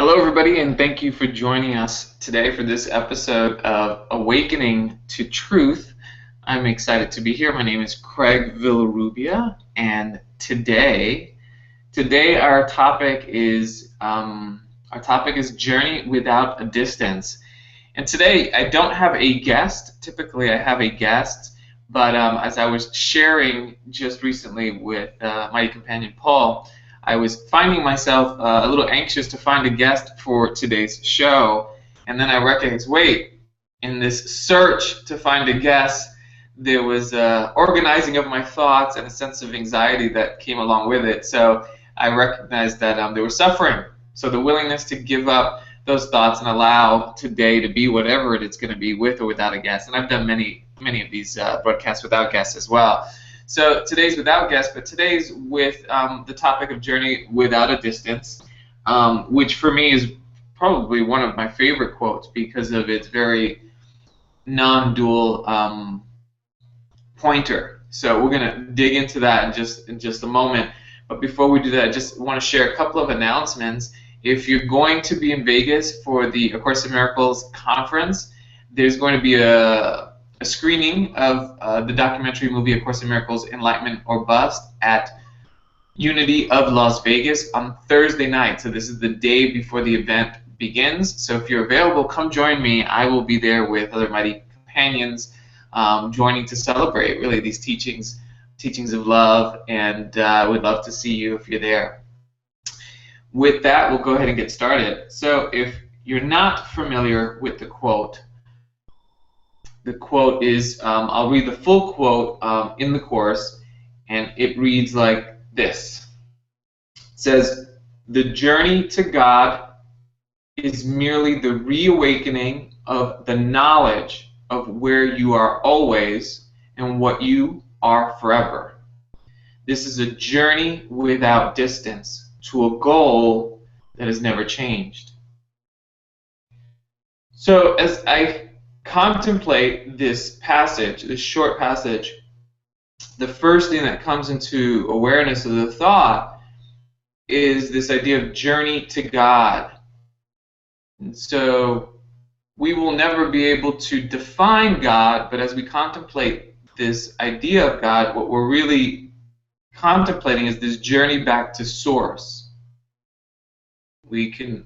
Hello, everybody, and thank you for joining us today for this episode of Awakening to Truth. I'm excited to be here. My name is Craig Villarrubia, and today our topic is Journey Without a Distance. And today I don't have a guest. Typically, I have a guest, but as I was sharing just recently with my companion Paul, I was finding myself a little anxious to find a guest for today's show, and then I recognized, wait, in this search to find a guest, there was organizing of my thoughts and a sense of anxiety that came along with it. So I recognized that there was suffering. So the willingness to give up those thoughts and allow today to be whatever it's going to be, with or without a guest. And I've done many of these broadcasts without guests as well. So today's without guests, but today's with the topic of Journey Without a Distance, which for me is probably one of my favorite quotes because of its very non-dual pointer. So we're going to dig into that in just a moment. But before we do that, I just want to share a couple of announcements. If you're going to be in Vegas for the A Course in Miracles conference, there's going to be a screening of the documentary movie A Course in Miracles, Enlightenment or Bust at Unity of Las Vegas on Thursday night. So this is the day before the event begins. So if you're available, come join me. I will be there with other mighty companions, joining to celebrate really these teachings of love, and I would love to see you if you're there. With that, we'll go ahead and get started. So if you're not familiar with the quote is, I'll read the full quote in the Course, and it reads like this. It says, "The journey to God is merely the reawakening of the knowledge of where you are always and what you are forever. This is a journey without distance to a goal that has never changed." So as I contemplate this passage, this short passage, the first thing that comes into awareness of the thought is this idea of journey to God. And so we will never be able to define God, but as we contemplate this idea of God, what we're really contemplating is this journey back to Source. We can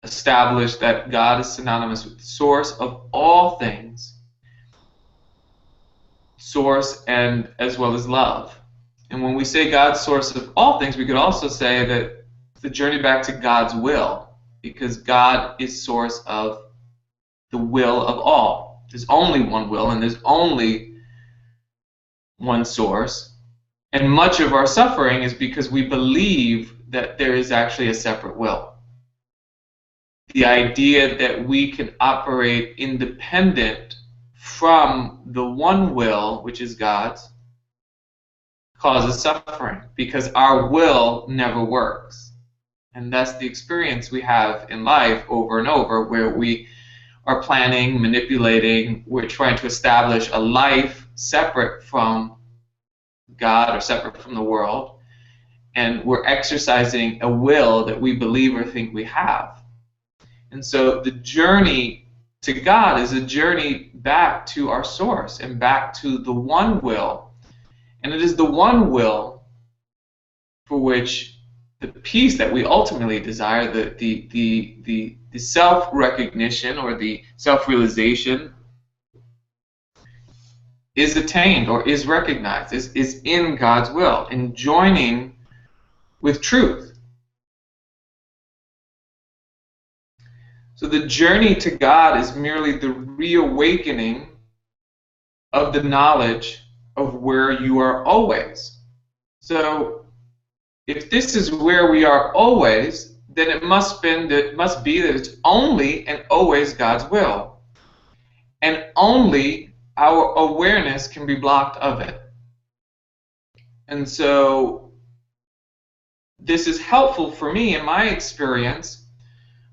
establish that God is synonymous with the source of all things, source and as well as love. And when we say God's source of all things, we could also say that the journey back to God's will, because God is source of the will of all. There's only one will and there's only one source. And much of our suffering is because we believe that there is actually a separate will. The idea that we can operate independent from the one will, which is God's, causes suffering because our will never works. And that's the experience we have in life over and over, where we are planning, manipulating, we're trying to establish a life separate from God or separate from the world, and we're exercising a will that we believe or think we have. And so the journey to God is a journey back to our source and back to the one will. And it is the one will for which the peace that we ultimately desire, the self-recognition or the self-realization is attained or is recognized, is in God's will, in joining with truth. So the journey to God is merely the reawakening of the knowledge of where you are always. So if this is where we are always, then it must be that it's only and always God's will. And only our awareness can be blocked of it. And so this is helpful for me in my experience,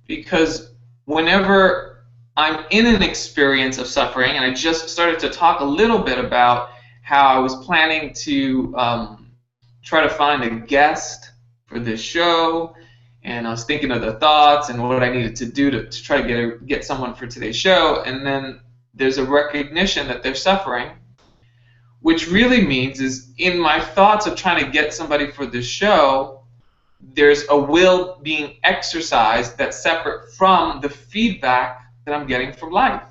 because whenever I'm in an experience of suffering, and I just started to talk a little bit about how I was planning to try to find a guest for this show, and I was thinking of the thoughts and what I needed to do to try to get someone for today's show, and then there's a recognition that they're suffering, which really means is in my thoughts of trying to get somebody for this show, there's a will being exercised that's separate from the feedback that I'm getting from life,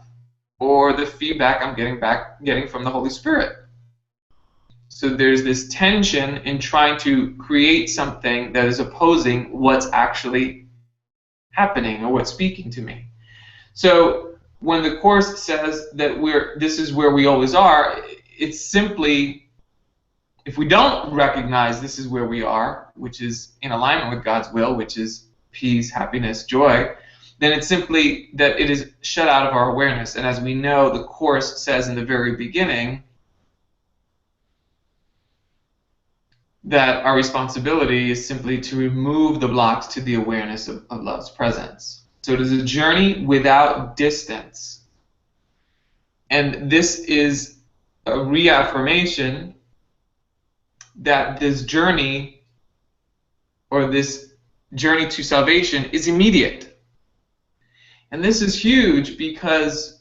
or the feedback I'm getting from the Holy Spirit. So there's this tension in trying to create something that is opposing what's actually happening or what's speaking to me. So when the Course says that this is where we always are, it's simply, if we don't recognize this is where we are, which is in alignment with God's will, which is peace, happiness, joy, then it's simply that it is shut out of our awareness. And as we know, the Course says in the very beginning that our responsibility is simply to remove the blocks to the awareness of love's presence. So it is a journey without distance. And this is a reaffirmation that this journey, or this journey to salvation, is immediate. And this is huge because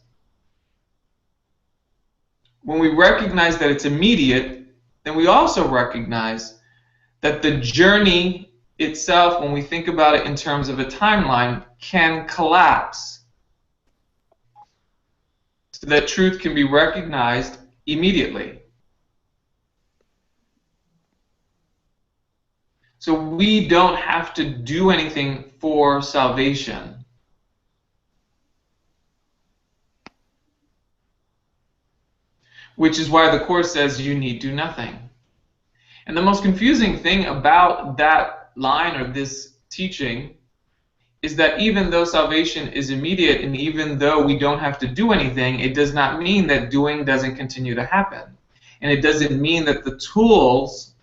when we recognize that it's immediate, then we also recognize that the journey itself, when we think about it in terms of a timeline, can collapse so that truth can be recognized immediately. So we don't have to do anything for salvation. Which is why the Course says you need do nothing. And the most confusing thing about that line or this teaching is that even though salvation is immediate and even though we don't have to do anything, it does not mean that doing doesn't continue to happen. And it doesn't mean that the tools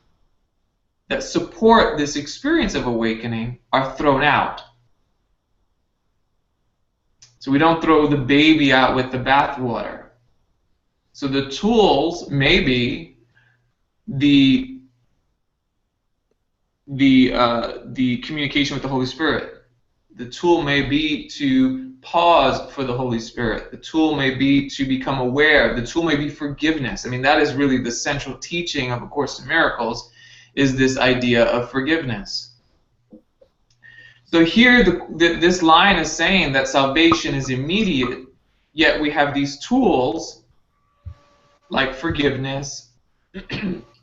that support this experience of awakening are thrown out. So we don't throw the baby out with the bathwater. So the tools may be the communication with the Holy Spirit. The tool may be to pause for the Holy Spirit. The tool may be to become aware. The tool may be forgiveness. I mean, that is really the central teaching of A Course in Miracles, is this idea of forgiveness. So here this line is saying that salvation is immediate, yet we have these tools like forgiveness,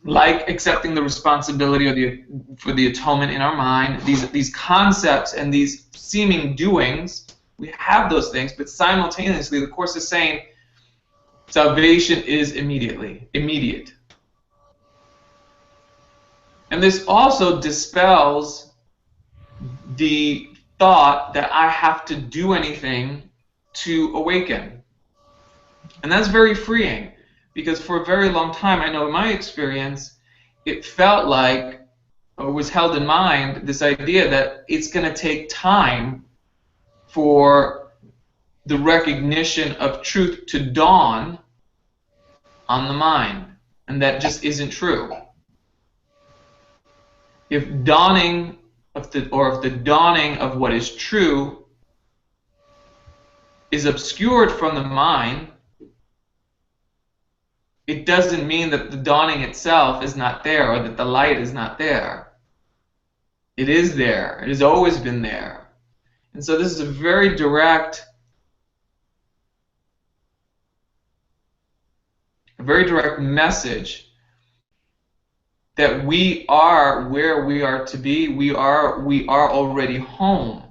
like accepting the responsibility for the atonement in our mind, these concepts and these seeming doings, we have those things, but simultaneously the Course is saying salvation is immediate. And this also dispels the thought that I have to do anything to awaken. And that's very freeing. Because for a very long time, I know in my experience, it felt like, or was held in mind, this idea that it's going to take time for the recognition of truth to dawn on the mind. And that just isn't true. If the dawning of what is true is obscured from the mind, it doesn't mean that the dawning itself is not there or that the light is not there. It is there. It has always been there. And so this is a very direct message that we are where we are to be. We are already home.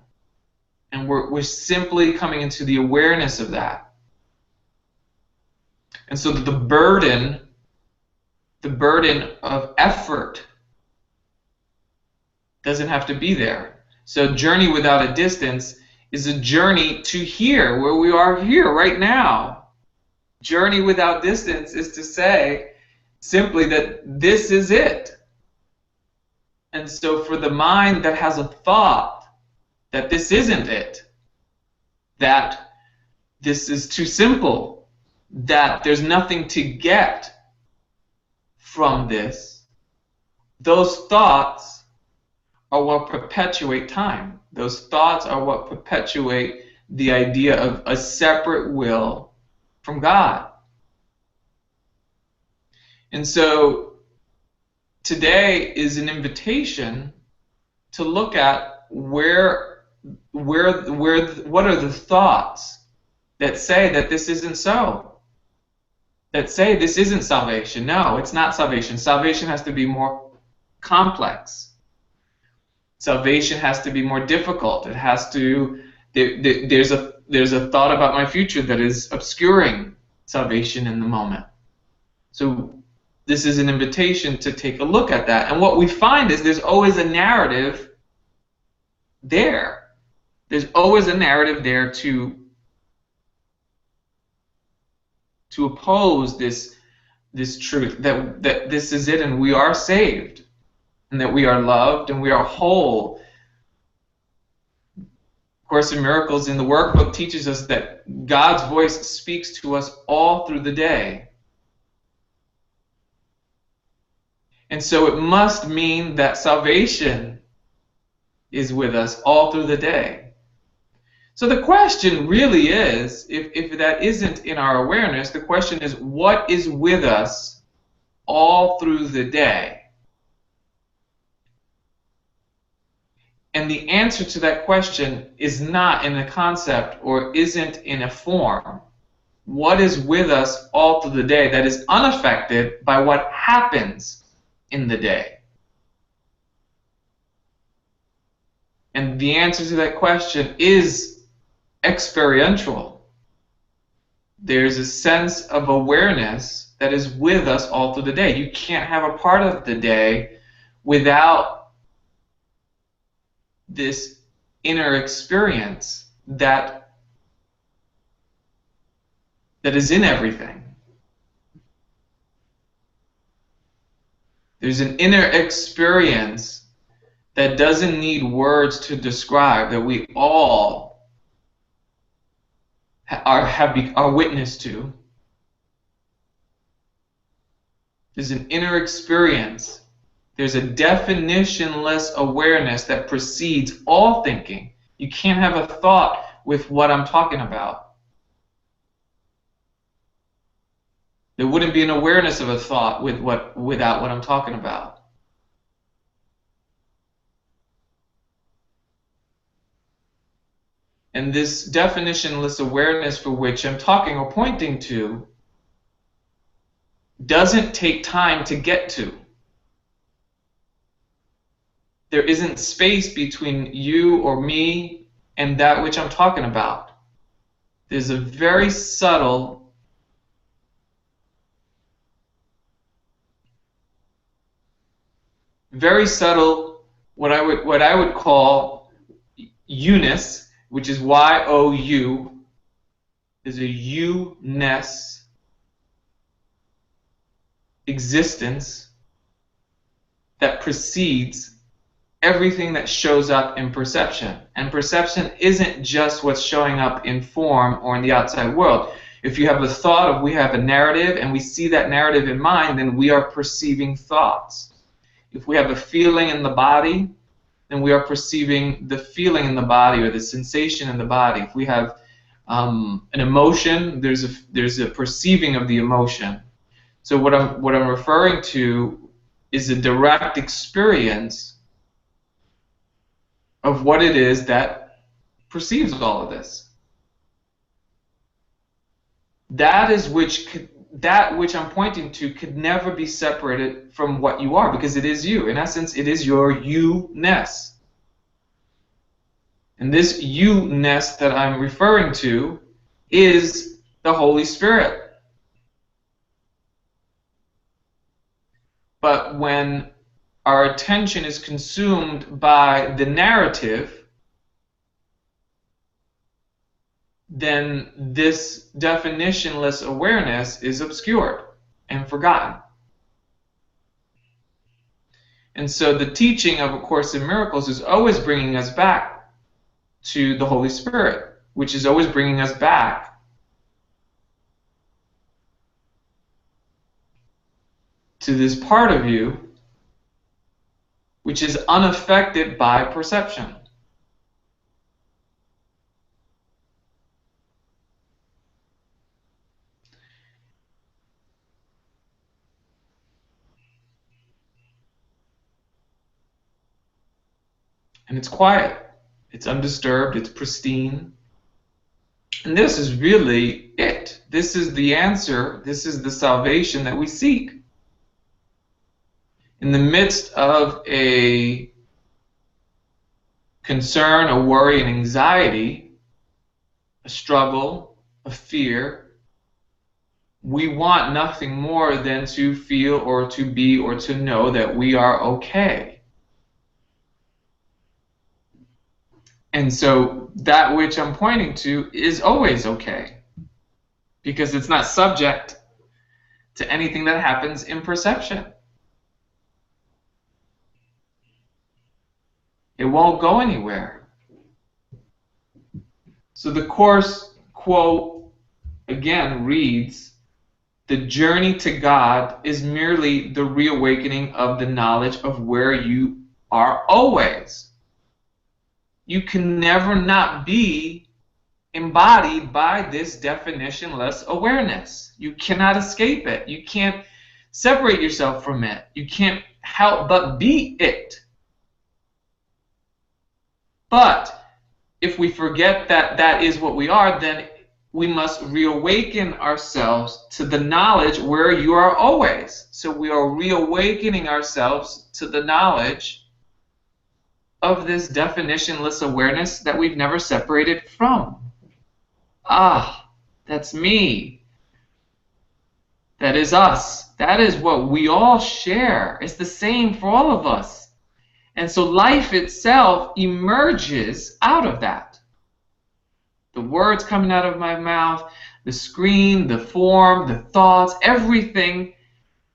And we're simply coming into the awareness of that. And so the burden of effort doesn't have to be there. So journey without a distance is a journey to here, where we are here right now. Journey without distance is to say simply that this is it. And so for the mind that has a thought that this isn't it, that this is too simple, that there's nothing to get from this, those thoughts are what perpetuate time. Those thoughts are what perpetuate the idea of a separate will from God. And so today is an invitation to look at what are the thoughts that say that this isn't so, that say this isn't salvation. No, it's not salvation. Salvation has to be more complex. Salvation has to be more difficult. It has to, there's a thought about my future that is obscuring salvation in the moment. So this is an invitation to take a look at that. And what we find is there's always a narrative there. There's always a narrative there to oppose this truth that this is it and we are saved and that we are loved and we are whole. Course in Miracles in the workbook teaches us that God's voice speaks to us all through the day. And so it must mean that salvation is with us all through the day. So the question really is, if that isn't in our awareness, the question is, what is with us all through the day? And the answer to that question is not in a concept or isn't in a form. What is with us all through the day that is unaffected by what happens in the day? And the answer to that question is experiential. There's a sense of awareness that is with us all through the day. You can't have a part of the day without this inner experience that is in everything. There's an inner experience that doesn't need words to describe, that we all are witness to. There's an inner experience. There's a definitionless awareness that precedes all thinking. You can't have a thought with what I'm talking about. There wouldn't be an awareness of a thought without what I'm talking about. And this definitionless awareness for which I'm talking or pointing to doesn't take time to get to. There isn't space between you or me and that which I'm talking about. There's a very subtle what I would call you-ness, which is Y-O-U. There's a you-ness existence that precedes everything that shows up in perception. And perception isn't just what's showing up in form or in the outside world. If you have a thought of we have a narrative and we see that narrative in mind, then we are perceiving thoughts. If we have a feeling in the body, then we are perceiving the feeling in the body or the sensation in the body. If we have an emotion, there's a perceiving of the emotion. So what I'm referring to is a direct experience of what it is that perceives all of this. That which I'm pointing to could never be separated from what you are, because it is you. In essence, it is your you-ness. And this you-ness that I'm referring to is the Holy Spirit. But when our attention is consumed by the narrative, then this definitionless awareness is obscured and forgotten. And so the teaching of A Course in Miracles is always bringing us back to the Holy Spirit, which is always bringing us back to this part of you which is unaffected by perception. And it's quiet, it's undisturbed, it's pristine. And this is really it. This is the answer, this is the salvation that we seek. In the midst of a concern, a worry, and anxiety, a struggle, a fear, we want nothing more than to feel or to be or to know that we are okay. And so that which I'm pointing to is always okay, because it's not subject to anything that happens in perception. It won't go anywhere. So the Course quote again reads, "The journey to God is merely the reawakening of the knowledge of where you are always." You can never not be embodied by this definitionless awareness. You cannot escape it. You can't separate yourself from it. You can't help but be it. But if we forget that that is what we are, then we must reawaken ourselves to the knowledge where you are always. So we are reawakening ourselves to the knowledge of this definitionless awareness that we've never separated from. Ah, that's me. That is us. That is what we all share. It's the same for all of us. And so life itself emerges out of that. The words coming out of my mouth, the screen, the form, the thoughts, everything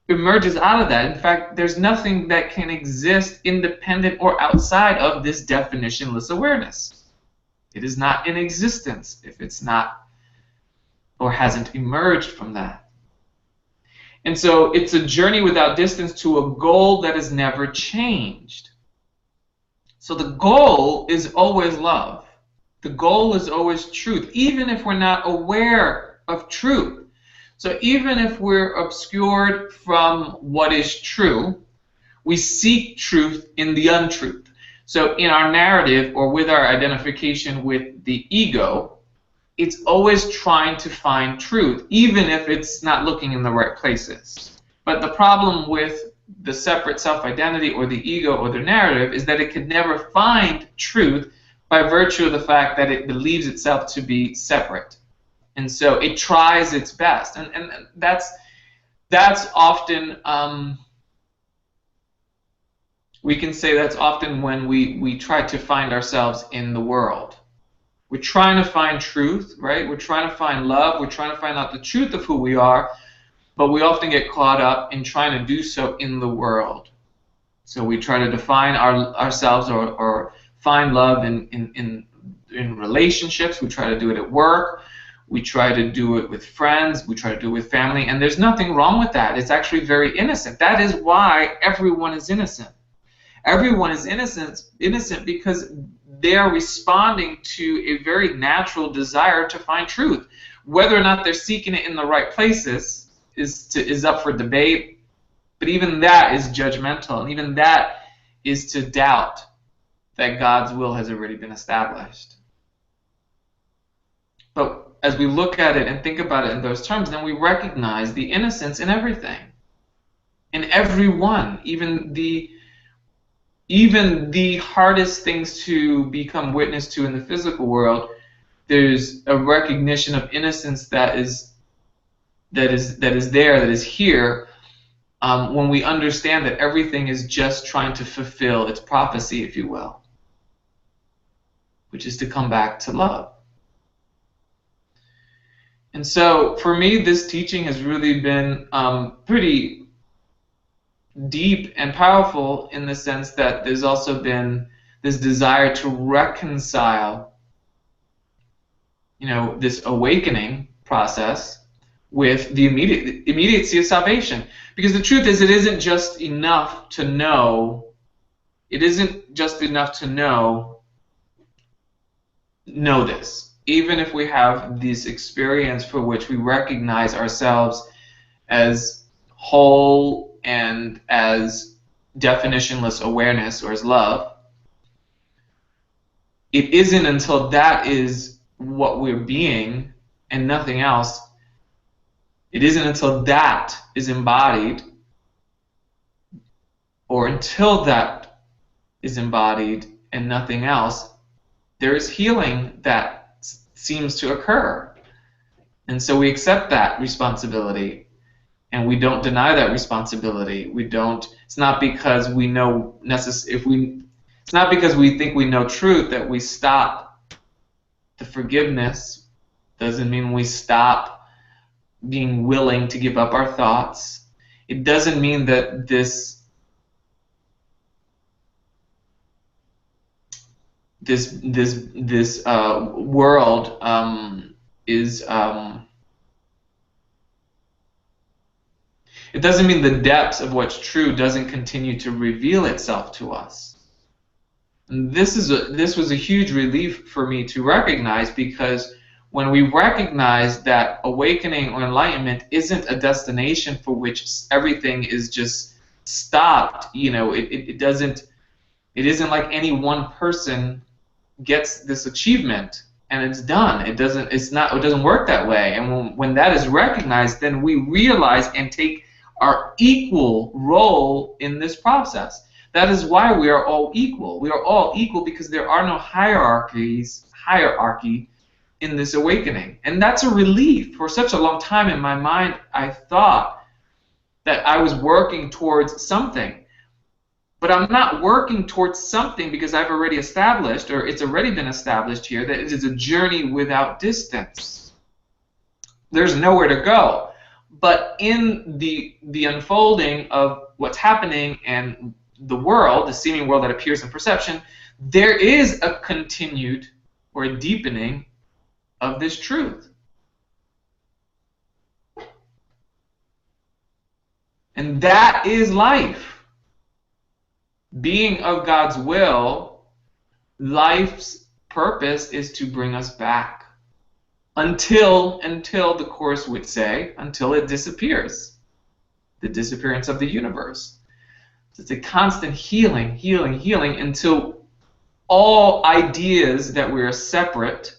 emerges out of that. In fact, there's nothing that can exist independent or outside of this definitionless awareness. It is not in existence if it's not or hasn't emerged from that. And so it's a journey without distance to a goal that is never changed. So the goal is always love. The goal is always truth, even if we're not aware of truth. So even if we're obscured from what is true, we seek truth in the untruth. So in our narrative or with our identification with the ego, it's always trying to find truth, even if it's not looking in the right places. But the problem with the separate self-identity or the ego or the narrative is that it could never find truth by virtue of the fact that it believes itself to be separate. And so it tries its best. And that's often, we can say that's often when we try to find ourselves in the world. We're trying to find truth, right? We're trying to find love. We're trying to find out the truth of who we are. But we often get caught up in trying to do so in the world. So we try to define ourselves or find love in relationships. We try to do it at work. We try to do it with friends. We try to do it with family. And there's nothing wrong with that. It's actually very innocent. That is why everyone is innocent. Everyone is innocent because they are responding to a very natural desire to find truth. Whether or not they're seeking it in the right places is up for debate, but even that is judgmental, and even that is to doubt that God's will has already been established. But as we look at it and think about it in those terms, then we recognize the innocence in everything, in everyone, even the hardest things to become witness to in the physical world. There's a recognition of innocence that is here when we understand that everything is just trying to fulfill its prophecy, if you will, which is to come back to love. And so for me, this teaching has really been pretty deep and powerful in the sense that there's also been this desire to reconcile, this awakening process with the immediacy of salvation. Because the truth is, it isn't just enough to know It isn't just enough to know this. Even if we have this experience for which we recognize ourselves as whole and as definitionless awareness or as love, it isn't until that is what we're being and nothing else, it isn't until that is embodied, or until that is embodied and nothing else, there is healing that seems to occur. And so we accept that responsibility, and we don't deny that responsibility. We don't. It's not because we know it's not because we think we know truth that we stop the forgiveness. Doesn't mean we stop being willing to give up our thoughts. It doesn't mean that this world is. It doesn't mean the depths of what's true doesn't continue to reveal itself to us. And this was a huge relief for me to recognize, because when we recognize that awakening or enlightenment isn't a destination for which everything is just stopped, it isn't like any one person gets this achievement and it's done. It doesn't work that way. And when that is recognized, then we realize and take our equal role in this process. That is why we are all equal. We are all equal because there are no hierarchy in this awakening. And that's a relief. For such a long time in my mind, I thought that I was working towards something. But I'm not working towards something because I've already established, or it's already been established here, that it is a journey without distance. There's nowhere to go. But in the unfolding of what's happening and the world, the seeming world that appears in perception, there is a continued or a deepening of this truth. And that is life. Being of God's will, life's purpose is to bring us back. Until the Course would say, until it disappears. The disappearance of the universe. It's a constant healing until all ideas that we are separate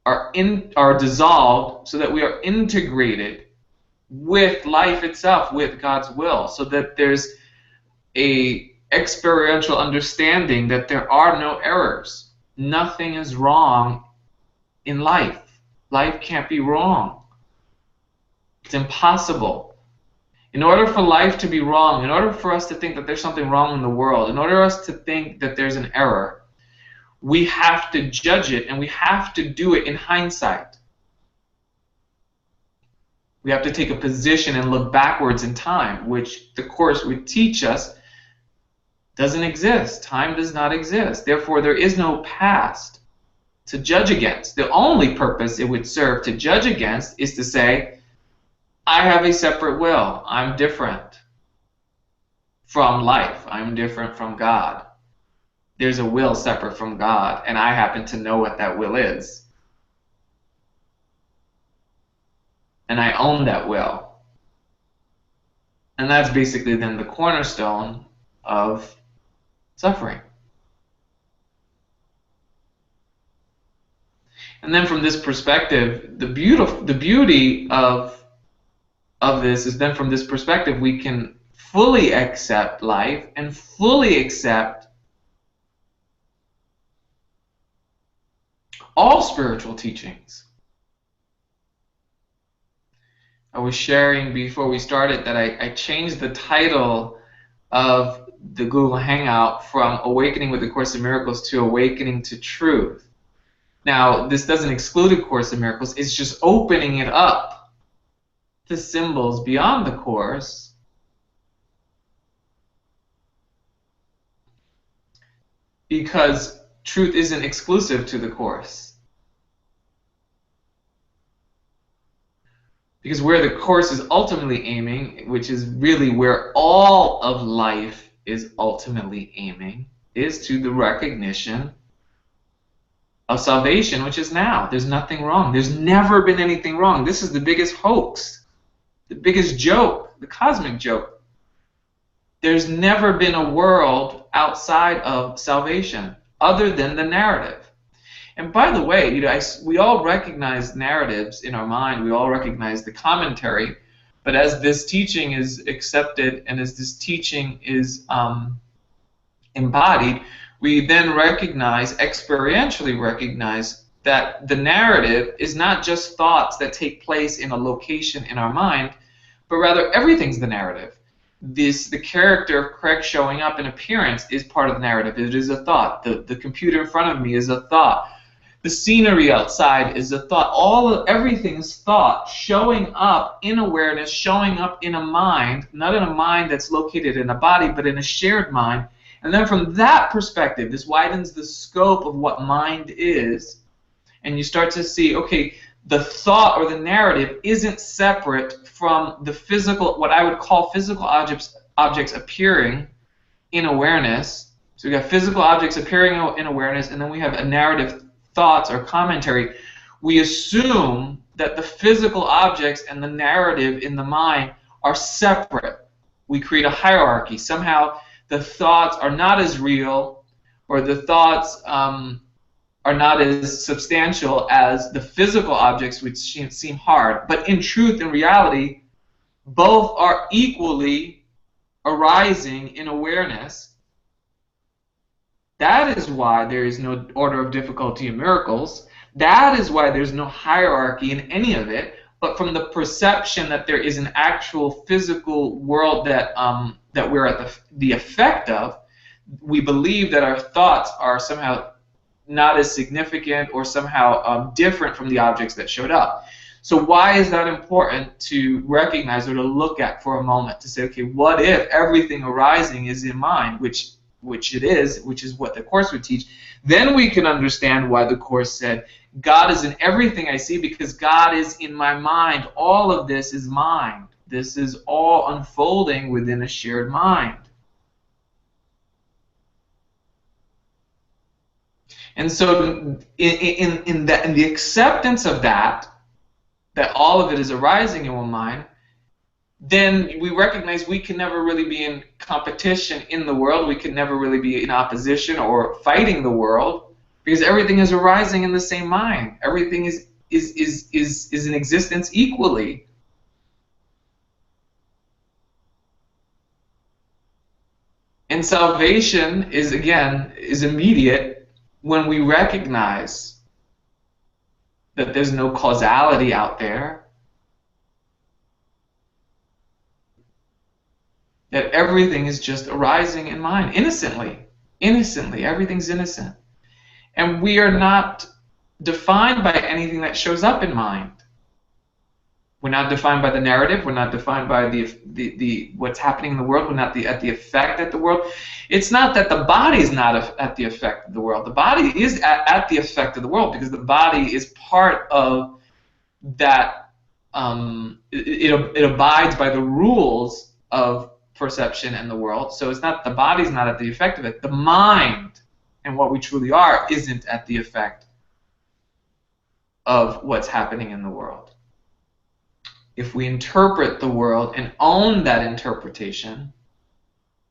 are dissolved, so that we are integrated with life itself, with God's will, so that there's a experiential understanding that there are no errors. Nothing is wrong in life. Life can't be wrong. It's impossible. In order for life to be wrong, in order for us to think that there's something wrong in the world, in order for us to think that there's an error, we have to judge it, and we have to do it in hindsight. We have to take a position and look backwards in time, which the Course would teach us doesn't exist. Time does not exist. Therefore, there is no past to judge against. The only purpose it would serve to judge against is to say, I have a separate will. I'm different from life. I'm different from God. There's a will separate from God, and I happen to know what that will is. And I own that will. And that's basically then the cornerstone of suffering. And then from this perspective, the beauty of this is then from this perspective we can fully accept life and fully accept all spiritual teachings. I was sharing before we started that I changed the title of the Google Hangout from Awakening with the Course in Miracles to Awakening to Truth. Now, this doesn't exclude A Course in Miracles, it's just opening it up to symbols beyond the Course. Because truth isn't exclusive to the Course. Because where the Course is ultimately aiming, which is really where all of life is ultimately aiming is to the recognition of salvation, which is now. There's nothing wrong. There's never been anything wrong. This is the biggest hoax, the biggest joke, the cosmic joke. There's never been a world outside of salvation other than the narrative. And by the way, we all recognize narratives in our mind. We all recognize the commentary. But as this teaching is accepted and as this teaching is embodied, we then experientially recognize that the narrative is not just thoughts that take place in a location in our mind, but rather everything's the narrative. The character of Craig showing up in appearance is part of the narrative. It is a thought. The computer in front of me is a thought. The scenery outside is a thought. Everything's thought showing up in awareness, showing up in a mind, not in a mind that's located in a body, but in a shared mind. And then from that perspective, this widens the scope of what mind is. And you start to see, okay, the thought or the narrative isn't separate from the physical, what I would call physical objects appearing in awareness. So we got physical objects appearing in awareness, and then we have a narrative thoughts or commentary. We assume that the physical objects and the narrative in the mind are separate. We create a hierarchy. Somehow the thoughts are not as real, or the thoughts are not as substantial as the physical objects, which seem hard. But in truth, in reality, both are equally arising in awareness. That is why there is no order of difficulty in miracles. That is why there's no hierarchy in any of it. But from the perception that there is an actual physical world that we're at the effect of, we believe that our thoughts are somehow not as significant or somehow different from the objects that showed up. So why is that important to recognize or to look at for a moment, to say, okay, what if everything arising is in mind, which it is, which is what the Course would teach? Then we can understand why the Course said, God is in everything I see because God is in my mind. All of this is mind. This is all unfolding within a shared mind. And so in the acceptance of that all of it is arising in one mind, then we recognize we can never really be in competition in the world. We can never really be in opposition or fighting the world, because everything is arising in the same mind. Everything is in existence equally. And salvation is immediate when we recognize that there's no causality out there, that everything is just arising in mind, innocently. Innocently, everything's innocent. And we are not defined by anything that shows up in mind. We're not defined by the narrative. We're not defined by the what's happening in the world. We're not at the effect at the world. It's not that the body is not at the effect of the world. The body is at the effect of the world, because the body is part of that. It abides by the rules of perception and the world. So it's not the body's not at the effect of it. The mind and what we truly are isn't at the effect of what's happening in the world. If we interpret the world and own that interpretation,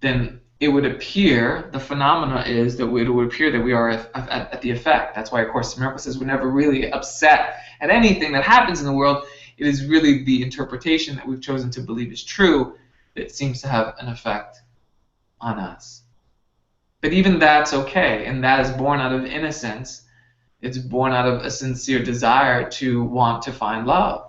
then it would appear, the phenomena is that it would appear that we are at the effect. That's why A Course in Miracles says we're never really upset at anything that happens in the world. It is really the interpretation that we've chosen to believe is true that seems to have an effect on us. But even that's okay, and that is born out of innocence. It's born out of a sincere desire to want to find love.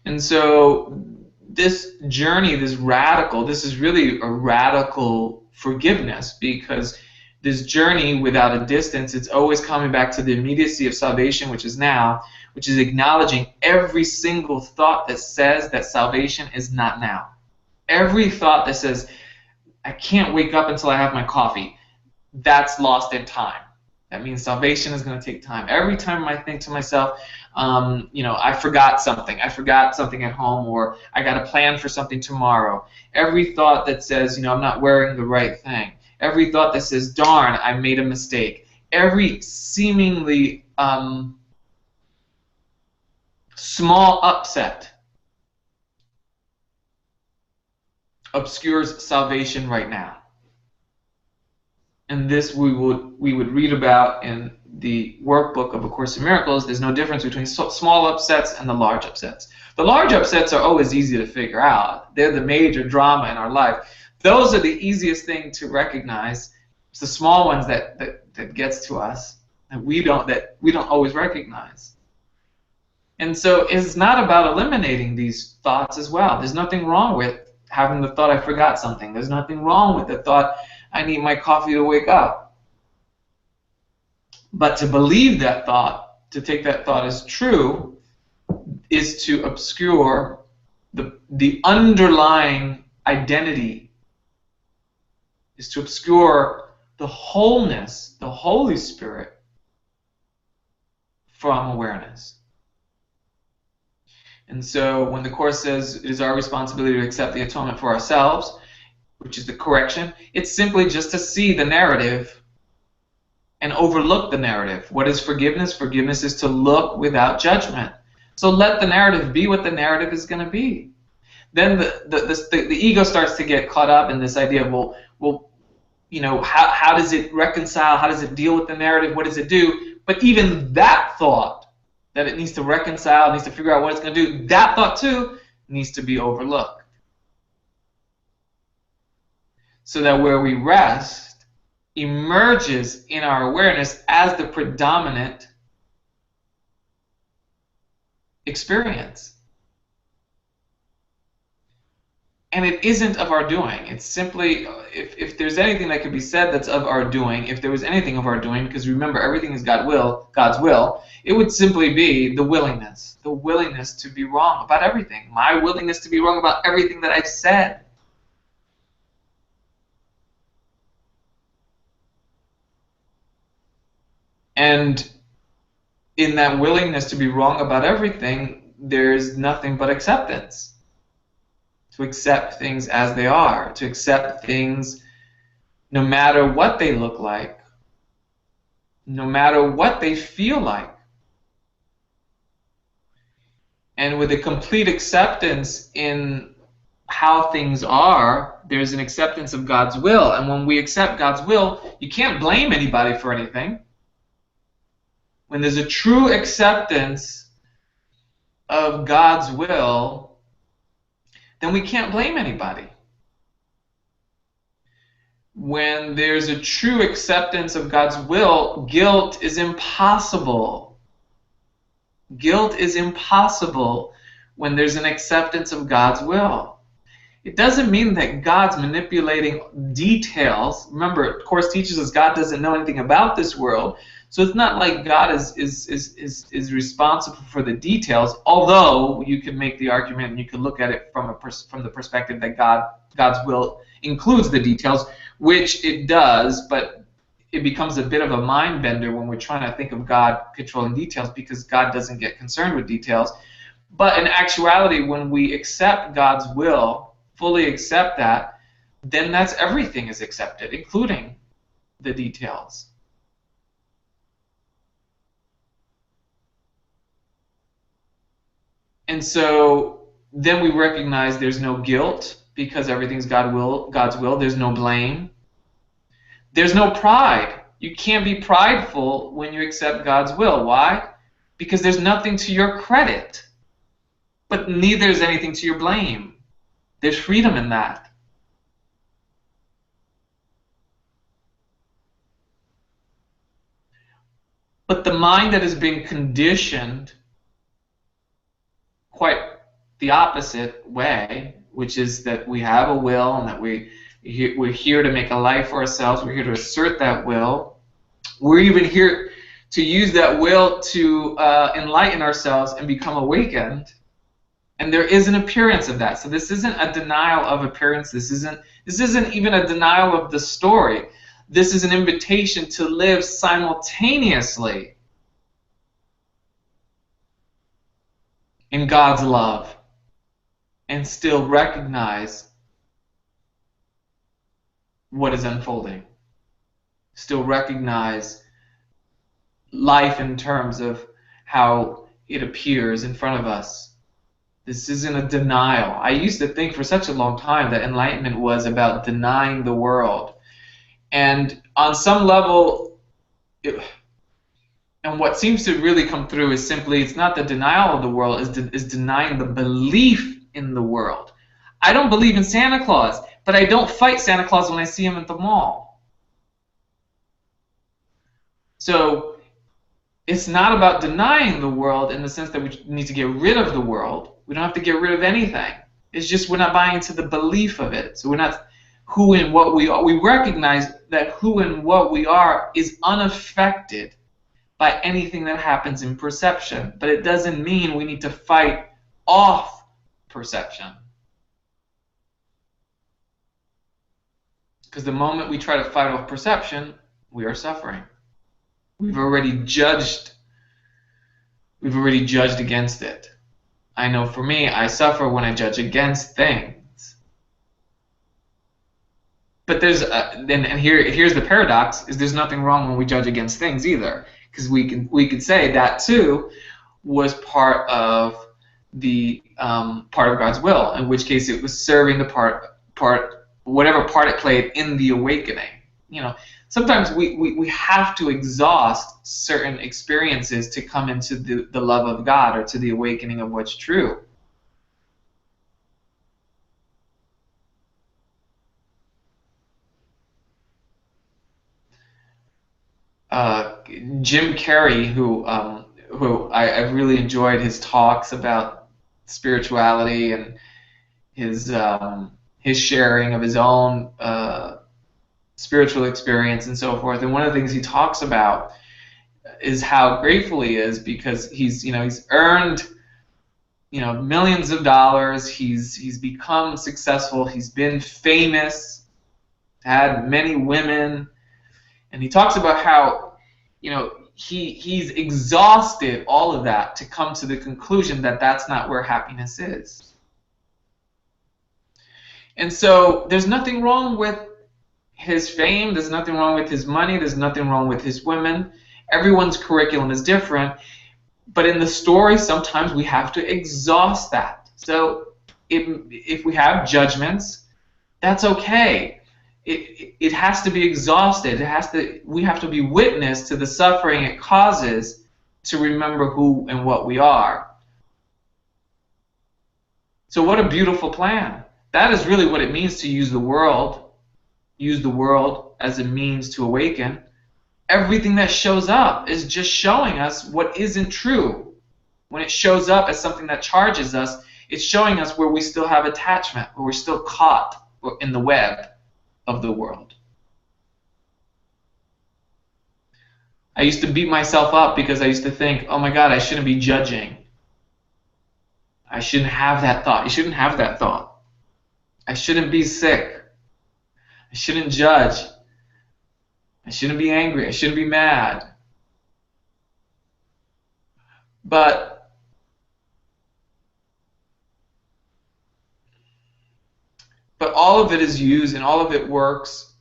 And so this journey, this is really a radical forgiveness, because this journey without a distance, it's always coming back to the immediacy of salvation, which is now, which is acknowledging every single thought that says that salvation is not now. Every thought that says, I can't wake up until I have my coffee, that's lost in time. That means salvation is going to take time. Every time I think to myself, I forgot something. I forgot something at home, or I got a plan for something tomorrow. Every thought that says, I'm not wearing the right thing. Every thought that says, darn, I made a mistake. Every seemingly small upset obscures salvation right now. And this we would read about in the workbook of A Course in Miracles. There's no difference between small upsets and the large upsets. The large upsets are always easy to figure out. They're the major drama in our life. Those are the easiest thing to recognize. It's the small ones that gets to us that we don't always recognize. And so it's not about eliminating these thoughts as well. There's nothing wrong with having the thought I forgot something. There's nothing wrong with the thought I need my coffee to wake up. But to believe that thought, to take that thought as true, is to obscure the underlying identity, is to obscure the wholeness, the Holy Spirit, from awareness. And so when the Course says it is our responsibility to accept the atonement for ourselves, which is the correction, it's simply just to see the narrative and overlook the narrative. What is forgiveness? Forgiveness is to look without judgment. So let the narrative be what the narrative is going to be. Then the ego starts to get caught up in this idea of, how does it reconcile? How does it deal with the narrative? What does it do? But even that thought, that it needs to reconcile, needs to figure out what it's going to do, that thought too needs to be overlooked. So that where we rest emerges in our awareness as the predominant experience. And it isn't of our doing. It's simply, if there's anything that could be said that's of our doing, if there was anything of our doing, because remember, everything is God's will, it would simply be the willingness to be wrong about everything. My willingness to be wrong about everything that I've said. And in that willingness to be wrong about everything, there's nothing but acceptance. To accept things as they are, to accept things no matter what they look like, no matter what they feel like. And with a complete acceptance in how things are, there's an acceptance of God's will. And when we accept God's will, you can't blame anybody for anything. When there's a true acceptance of God's will, then we can't blame anybody. When there's a true acceptance of God's will, guilt is impossible. Guilt is impossible when there's an acceptance of God's will. It doesn't mean that God's manipulating details. Remember, of course, teaches us God doesn't know anything about this world. So it's not like God is responsible for the details, although you could make the argument and you could look at it from the perspective that God's will includes the details, which it does, but it becomes a bit of a mind bender when we're trying to think of God controlling details, because God doesn't get concerned with details. But in actuality, when we accept God's will, fully accept that, then that's everything is accepted, including the details. And so then we recognize there's no guilt because everything's God's will. There's no blame. There's no pride. You can't be prideful when you accept God's will. Why? Because there's nothing to your credit. But neither is anything to your blame. There's freedom in that. But the mind that has been conditioned quite the opposite way, which is that we have a will and that we're here to make a life for ourselves. We're here to assert that will. We're even here to use that will to enlighten ourselves and become awakened. And there is an appearance of that. So this isn't a denial of appearance. This isn't even a denial of the story. This is an invitation to live simultaneously in God's love and still recognize what is unfolding. Still recognize life in terms of how it appears in front of us. This isn't a denial. I used to think for such a long time that enlightenment was about denying the world. And on some level, and what seems to really come through is simply, it's not the denial of the world, is denying the belief in the world. I don't believe in Santa Claus, but I don't fight Santa Claus when I see him at the mall. So it's not about denying the world in the sense that we need to get rid of the world. We don't have to get rid of anything. It's just we're not buying into the belief of it. So we're not who and what we are. We recognize that who and what we are is unaffected by anything that happens in perception. But it doesn't mean we need to fight off perception. Because the moment we try to fight off perception, we are suffering. We've already judged against it. I know for me, I suffer when I judge against things. But here's the paradox: is there's nothing wrong when we judge against things either, because we could say that too was part of God's will. In which case, it was serving the whatever part it played in the awakening. Sometimes we have to exhaust certain experiences to come into the love of God or to the awakening of what's true. Jim Carrey, who I've really enjoyed his talks about spirituality and his sharing of his own spiritual experience and so forth. And one of the things he talks about is how grateful he is because he's earned millions of dollars. He's become successful. He's been famous, had many women, and he talks about how he's exhausted all of that to come to the conclusion that that's not where happiness is. And so there's nothing wrong with his fame, there's nothing wrong with his money, there's nothing wrong with his women. Everyone's curriculum is different, but in the story sometimes we have to exhaust that. So if we have judgments, that's okay. It has to be exhausted. We have to be witness to the suffering it causes to remember who and what we are. So what a beautiful plan. That is really what it means to use the world as a means to awaken. Everything that shows up is just showing us what isn't true. When it shows up as something that charges us, it's showing us where we still have attachment, where we're still caught in the web of the world. I used to beat myself up because I used to think, oh my God, I shouldn't be judging. I shouldn't have that thought. You shouldn't have that thought. I shouldn't be sick. I shouldn't judge. I shouldn't be angry. I shouldn't be mad. But all of it is used and all of it works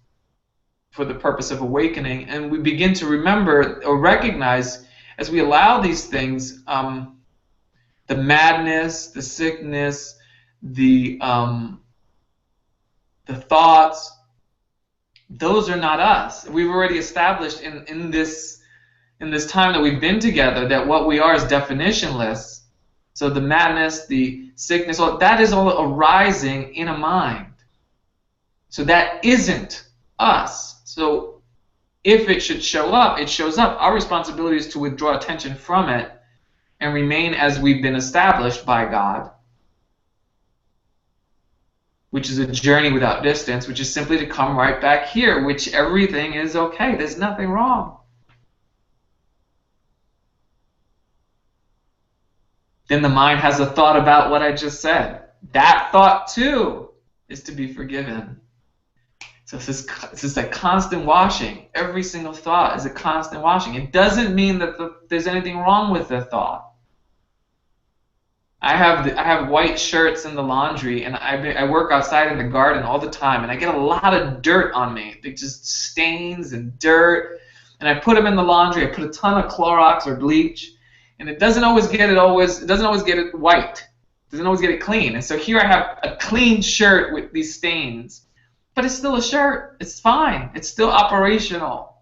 for the purpose of awakening. And we begin to remember or recognize as we allow these things, the madness, the sickness, the thoughts, those are not us. We've already established in this time that we've been together that what we are is definitionless. So the madness, the sickness, all that is all arising in a mind. So that isn't us. So if it should show up, it shows up. Our responsibility is to withdraw attention from it and remain as we've been established by God, which is a journey without distance, which is simply to come right back here, which everything is okay. There's nothing wrong. Then the mind has a thought about what I just said. That thought, too, is to be forgiven. So it's just like constant washing. Every single thought is a constant washing. It doesn't mean that there's anything wrong with the thought. I have white shirts in the laundry, and I work outside in the garden all the time, and I get a lot of dirt on me. They just stains and dirt, and I put them in the laundry. I put a ton of Clorox or bleach, and it doesn't always get it white. It doesn't always get it clean. And so here I have a clean shirt with these stains, but it's still a shirt. It's fine. It's still operational.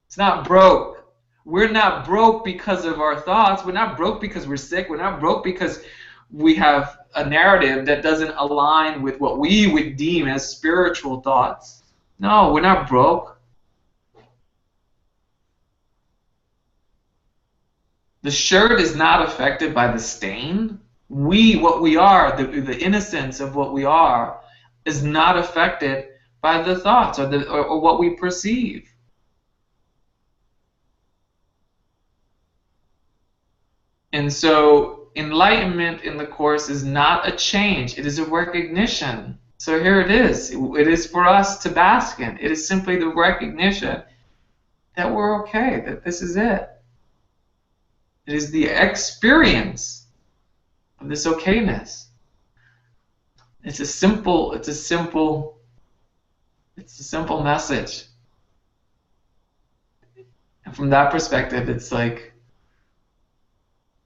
It's not broke. We're not broke because of our thoughts. We're not broke because we're sick. We're not broke because we have a narrative that doesn't align with what we would deem as spiritual thoughts. No, we're not broke. The shirt is not affected by the stain. What we are, the innocence of what we are, is not affected by the thoughts or what we perceive. And so enlightenment in the Course is not a change. It is a recognition. So here it is. It is for us to bask in. It is simply the recognition that we're okay, that this is it. It is the experience of this okayness. It's a simple message. And from that perspective, it's like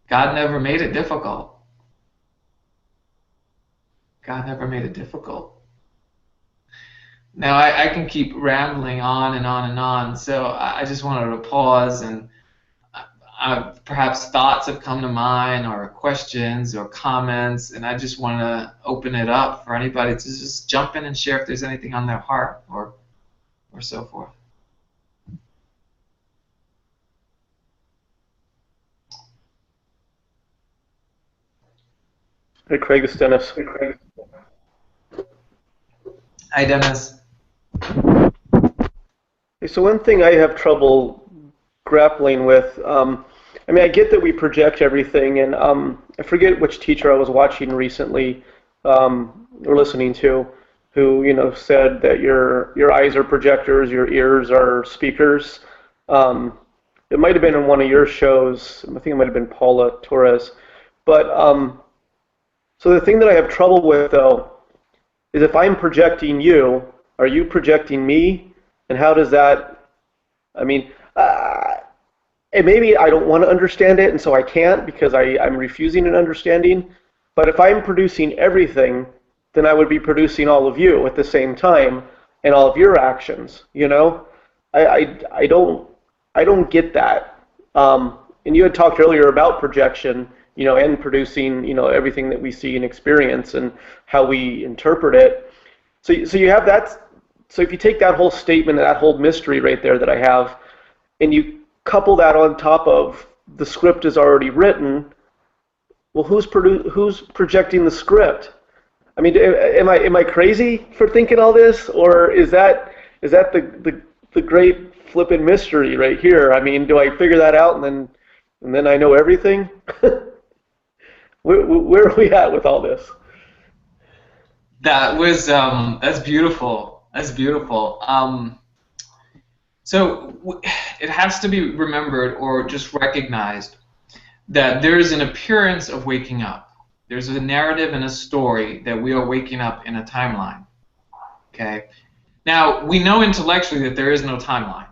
God never made it difficult. God never made it difficult. Now, I can keep rambling on and on and on, so I just wanted to pause, and perhaps thoughts have come to mind, or questions or comments, and I just want to open it up for anybody to just jump in and share if there's anything on their heart or so forth. Hey, Craig, it's Dennis. Hey, Craig. Hi, Dennis. Hey, so one thing I have trouble grappling with, I mean, I get that we project everything, and I forget which teacher I was watching recently or listening to, who said that your eyes are projectors, your ears are speakers. It might have been in one of your shows. I think it might have been Paula Torres, but so the thing that I have trouble with, though, is if I'm projecting you, are you projecting me? And how does that, I mean, and maybe I don't want to understand it, and so I can't because I'm refusing an understanding. But if I'm producing everything, then I would be producing all of you at the same time and all of your actions, I don't get that. And you had talked earlier about projection, and producing, everything that we see and experience and how we interpret it. So you have that. So if you take that whole statement, that whole mystery right there that I have, and you couple that on top of the script is already written, well, who's projecting the script? I mean, am I crazy for thinking all this, or is that the great flippin' mystery right here? I mean, do I figure that out and then I know everything? Where are we at with all this? That was that's beautiful. That's beautiful. So it has to be remembered or just recognized that there is an appearance of waking up. There's a narrative and a story that we are waking up in a timeline. Okay. Now we know intellectually that there is no timeline,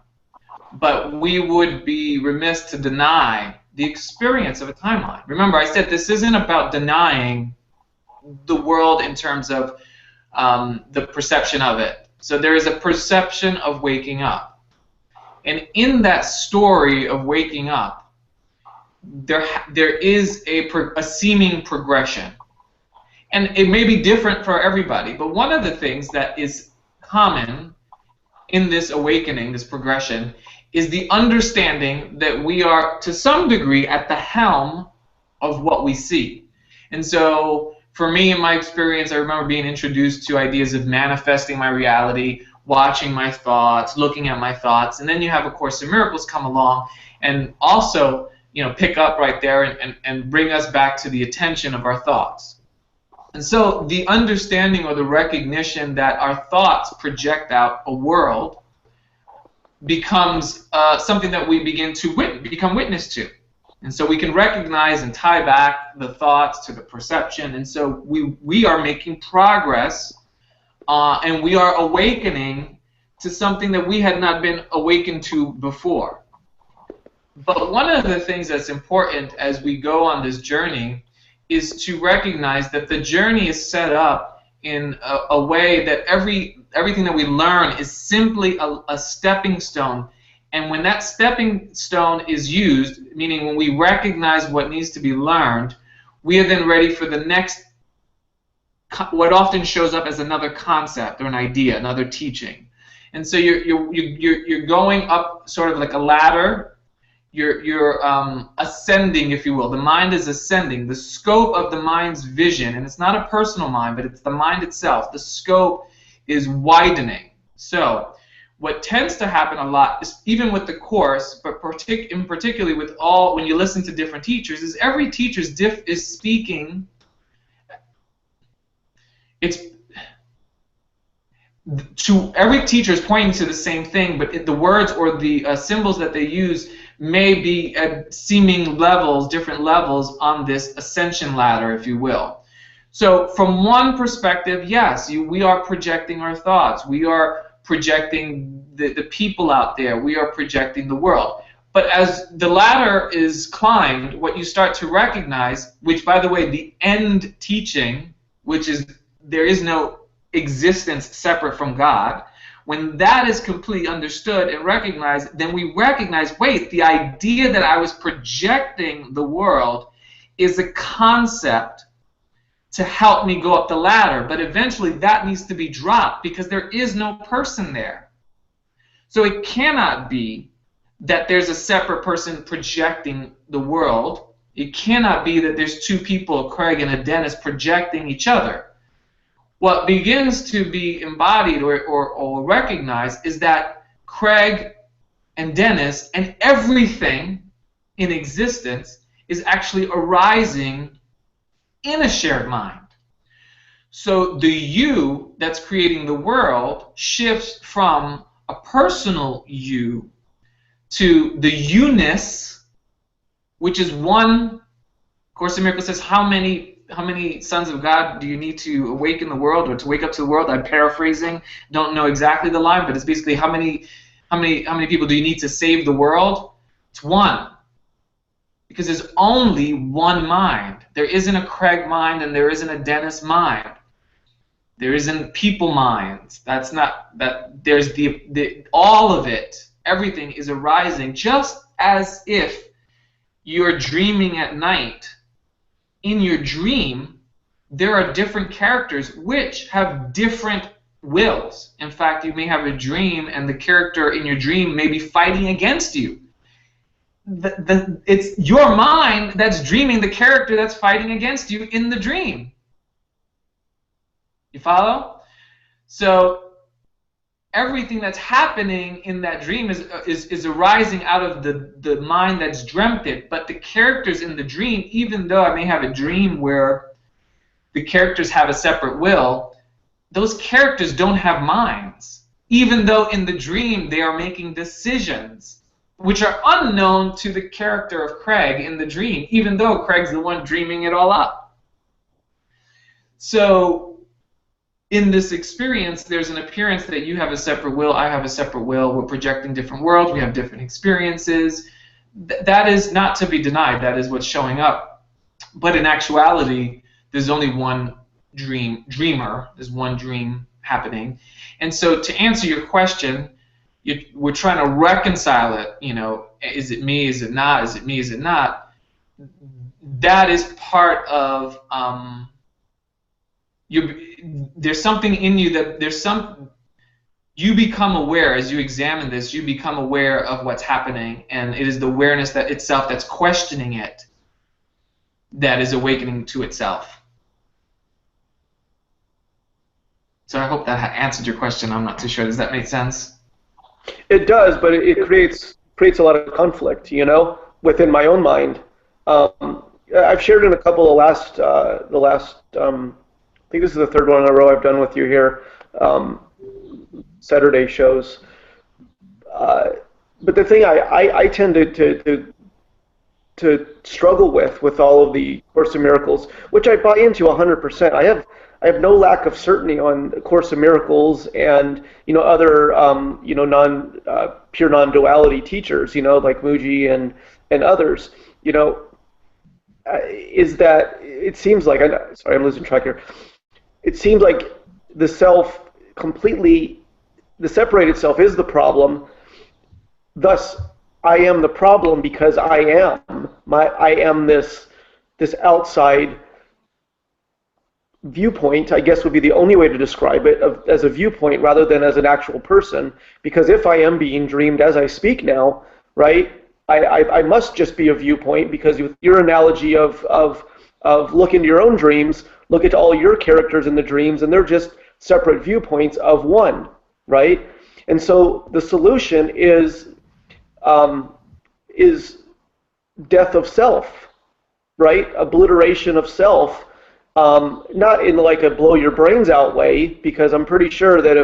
but we would be remiss to deny the experience of a timeline. Remember, I said this isn't about denying the world in terms of the perception of it. So there is a perception of waking up. And in that story of waking up, there is a seeming progression. And it may be different for everybody, but one of the things that is common in this awakening, this progression, is the understanding that we are, to some degree, at the helm of what we see. And so, for me, in my experience, I remember being introduced to ideas of manifesting my reality, watching my thoughts, looking at my thoughts, and then you have A Course in Miracles come along and also, pick up right there and bring us back to the attention of our thoughts. And so the understanding or the recognition that our thoughts project out a world becomes something that we begin to become witness to. And so we can recognize and tie back the thoughts to the perception. And so we are making progress, and we are awakening to something that we had not been awakened to before. But one of the things that's important as we go on this journey is to recognize that the journey is set up in a way that everything that we learn is simply a stepping stone. And when that stepping stone is used, meaning when we recognize what needs to be learned, we are then ready for the next, what often shows up as another concept or an idea, another teaching. And so you're going up sort of like a ladder. You're ascending, if you will. The mind is ascending. The scope of the mind's vision, and it's not a personal mind, but it's the mind itself. The scope is widening. So what tends to happen a lot, is even with the Course, but particularly with when you listen to different teachers, is every teacher is speaking. Every teacher is pointing to the same thing, but the words or the symbols that they use may be at seeming levels, different levels on this ascension ladder, if you will. So from one perspective, yes, we are projecting our thoughts. We are projecting the people out there. We are projecting the world. But as the ladder is climbed, what you start to recognize, which, by the way, the end teaching, which is there is no existence separate from God, when that is completely understood and recognized, then we recognize, wait, the idea that I was projecting the world is a concept to help me go up the ladder, but eventually that needs to be dropped because there is no person there. So it cannot be that there's a separate person projecting the world. It cannot be that there's two people, Craig and a Dennis, projecting each other. What begins to be embodied or recognized is that Craig and Dennis and everything in existence is actually arising in a shared mind. So the you that's creating the world shifts from a personal you to the you-ness, which is one. Course in Miracles says, how many sons of God do you need to awaken the world or to wake up to the world? I'm paraphrasing, don't know exactly the line, but it's basically how many people do you need to save the world? It's one. Because there's only one mind. There isn't a Craig mind and there isn't a Dennis mind. There isn't people minds. That's not that. There's all of it. Everything is arising just as if you're dreaming at night. In your dream, there are different characters which have different wills. In fact, you may have a dream and the character in your dream may be fighting against you. It's your mind that's dreaming the character that's fighting against you in the dream. You follow? So everything that's happening in that dream is arising out of the mind that's dreamt it. But the characters in the dream, even though I may have a dream where the characters have a separate will, those characters don't have minds. Even though in the dream they are making decisions which are unknown to the character of Craig in the dream, even though Craig's the one dreaming it all up. So in this experience, there's an appearance that you have a separate will, I have a separate will, we're projecting different worlds, we have different experiences. That is not to be denied, that is what's showing up. But in actuality, there's only one dreamer, there's one dream happening. And so to answer your question, we're trying to reconcile it, you know, is it me, is it not, is it me, is it not? That is part of, there's something in you that you become aware as you examine this, you become aware of what's happening, and it is the awareness that itself that's questioning it that is awakening to itself. So I hope that answered your question. I'm not too sure. Does that make sense? It does, but it creates a lot of conflict, you know, within my own mind. I've shared in a couple of the last think this is the third one in a row I've done with you here. Um, Saturday shows. Uh, but the thing I tend to struggle with all of the Course in Miracles, which I buy into 100%. I have no lack of certainty on Course in Miracles and other pure non-duality teachers, like Muji and others. Is that it seems like sorry, I'm losing track here. It seems like the self completely, the separated self is the problem. Thus, I am the problem because I am this outside viewpoint, I guess would be the only way to describe it, as a viewpoint rather than as an actual person. Because if I am being dreamed as I speak now, right, I must just be a viewpoint, because with your analogy of look into your own dreams, look at all your characters in the dreams, and they're just separate viewpoints of one, right? And so the solution is death of self, right? Obliteration of self, not in like a blow your brains out way, because I'm pretty sure that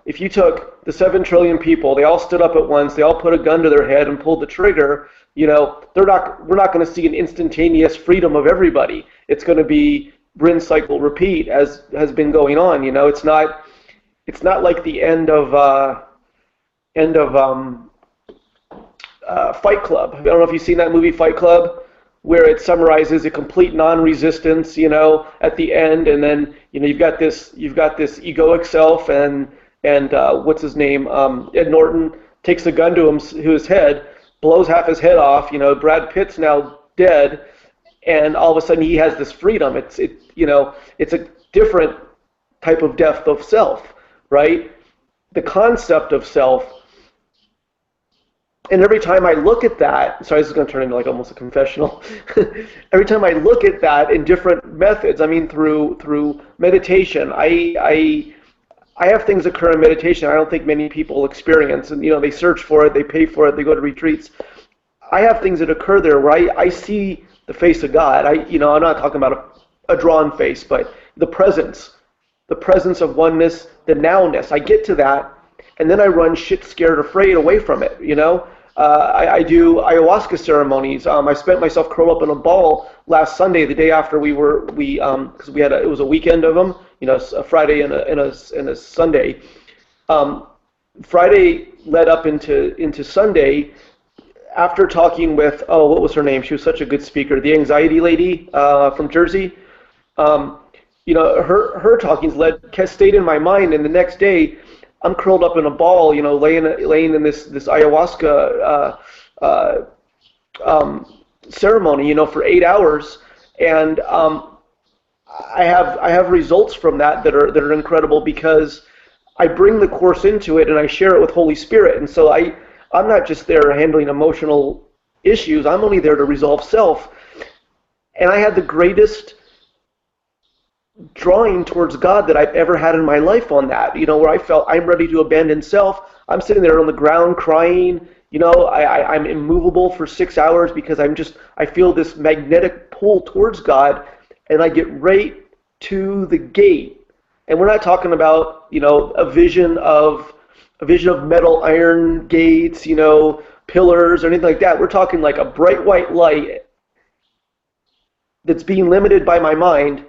if you took the 7 trillion people, they all stood up at once, they all put a gun to their head and pulled the trigger, we're not going to see an instantaneous freedom of everybody. It's going to be rinse, cycle, repeat, as has been going on. It's not like the end of Fight Club. I don't know if you've seen that movie Fight Club, where it summarizes a complete non-resistance, at the end, and then you've got this egoic self, and what's his name, Ed Norton takes a gun to his head, blows half his head off. Brad Pitt's now dead, and all of a sudden he has this freedom. It's a different type of death of self, right? The concept of self. And every time I look at that, sorry, this is going to turn into like almost a confessional. Every time I look at that in different methods, through meditation, I have things occur in meditation I don't think many people experience. And they search for it, they pay for it, they go to retreats. I have things that occur there where I see the face of God. I'm not talking about a drawn face, but the presence of oneness, the nowness. I get to that, and then I run shit scared afraid away from it. I do ayahuasca ceremonies. I spent myself curled up in a ball last Sunday, the day after because it was a weekend of them, a Friday and a Sunday. Friday led up into Sunday. After talking with, what was her name? She was such a good speaker, the anxiety lady from Jersey. Her talkings stayed in my mind, and the next day I'm curled up in a ball, laying in this ayahuasca ceremony, for 8 hours, and I have results from that are incredible, because I bring the Course into it and I share it with Holy Spirit, and so I'm not just there handling emotional issues. I'm only there to resolve self, and I had the greatest drawing towards God that I've ever had in my life on that, where I felt I'm ready to abandon self. I'm sitting there on the ground crying, I'm immovable for 6 hours, because I feel this magnetic pull towards God, and I get right to the gate. And we're not talking about, a vision of metal iron gates, pillars or anything like that. We're talking like a bright white light that's being limited by my mind,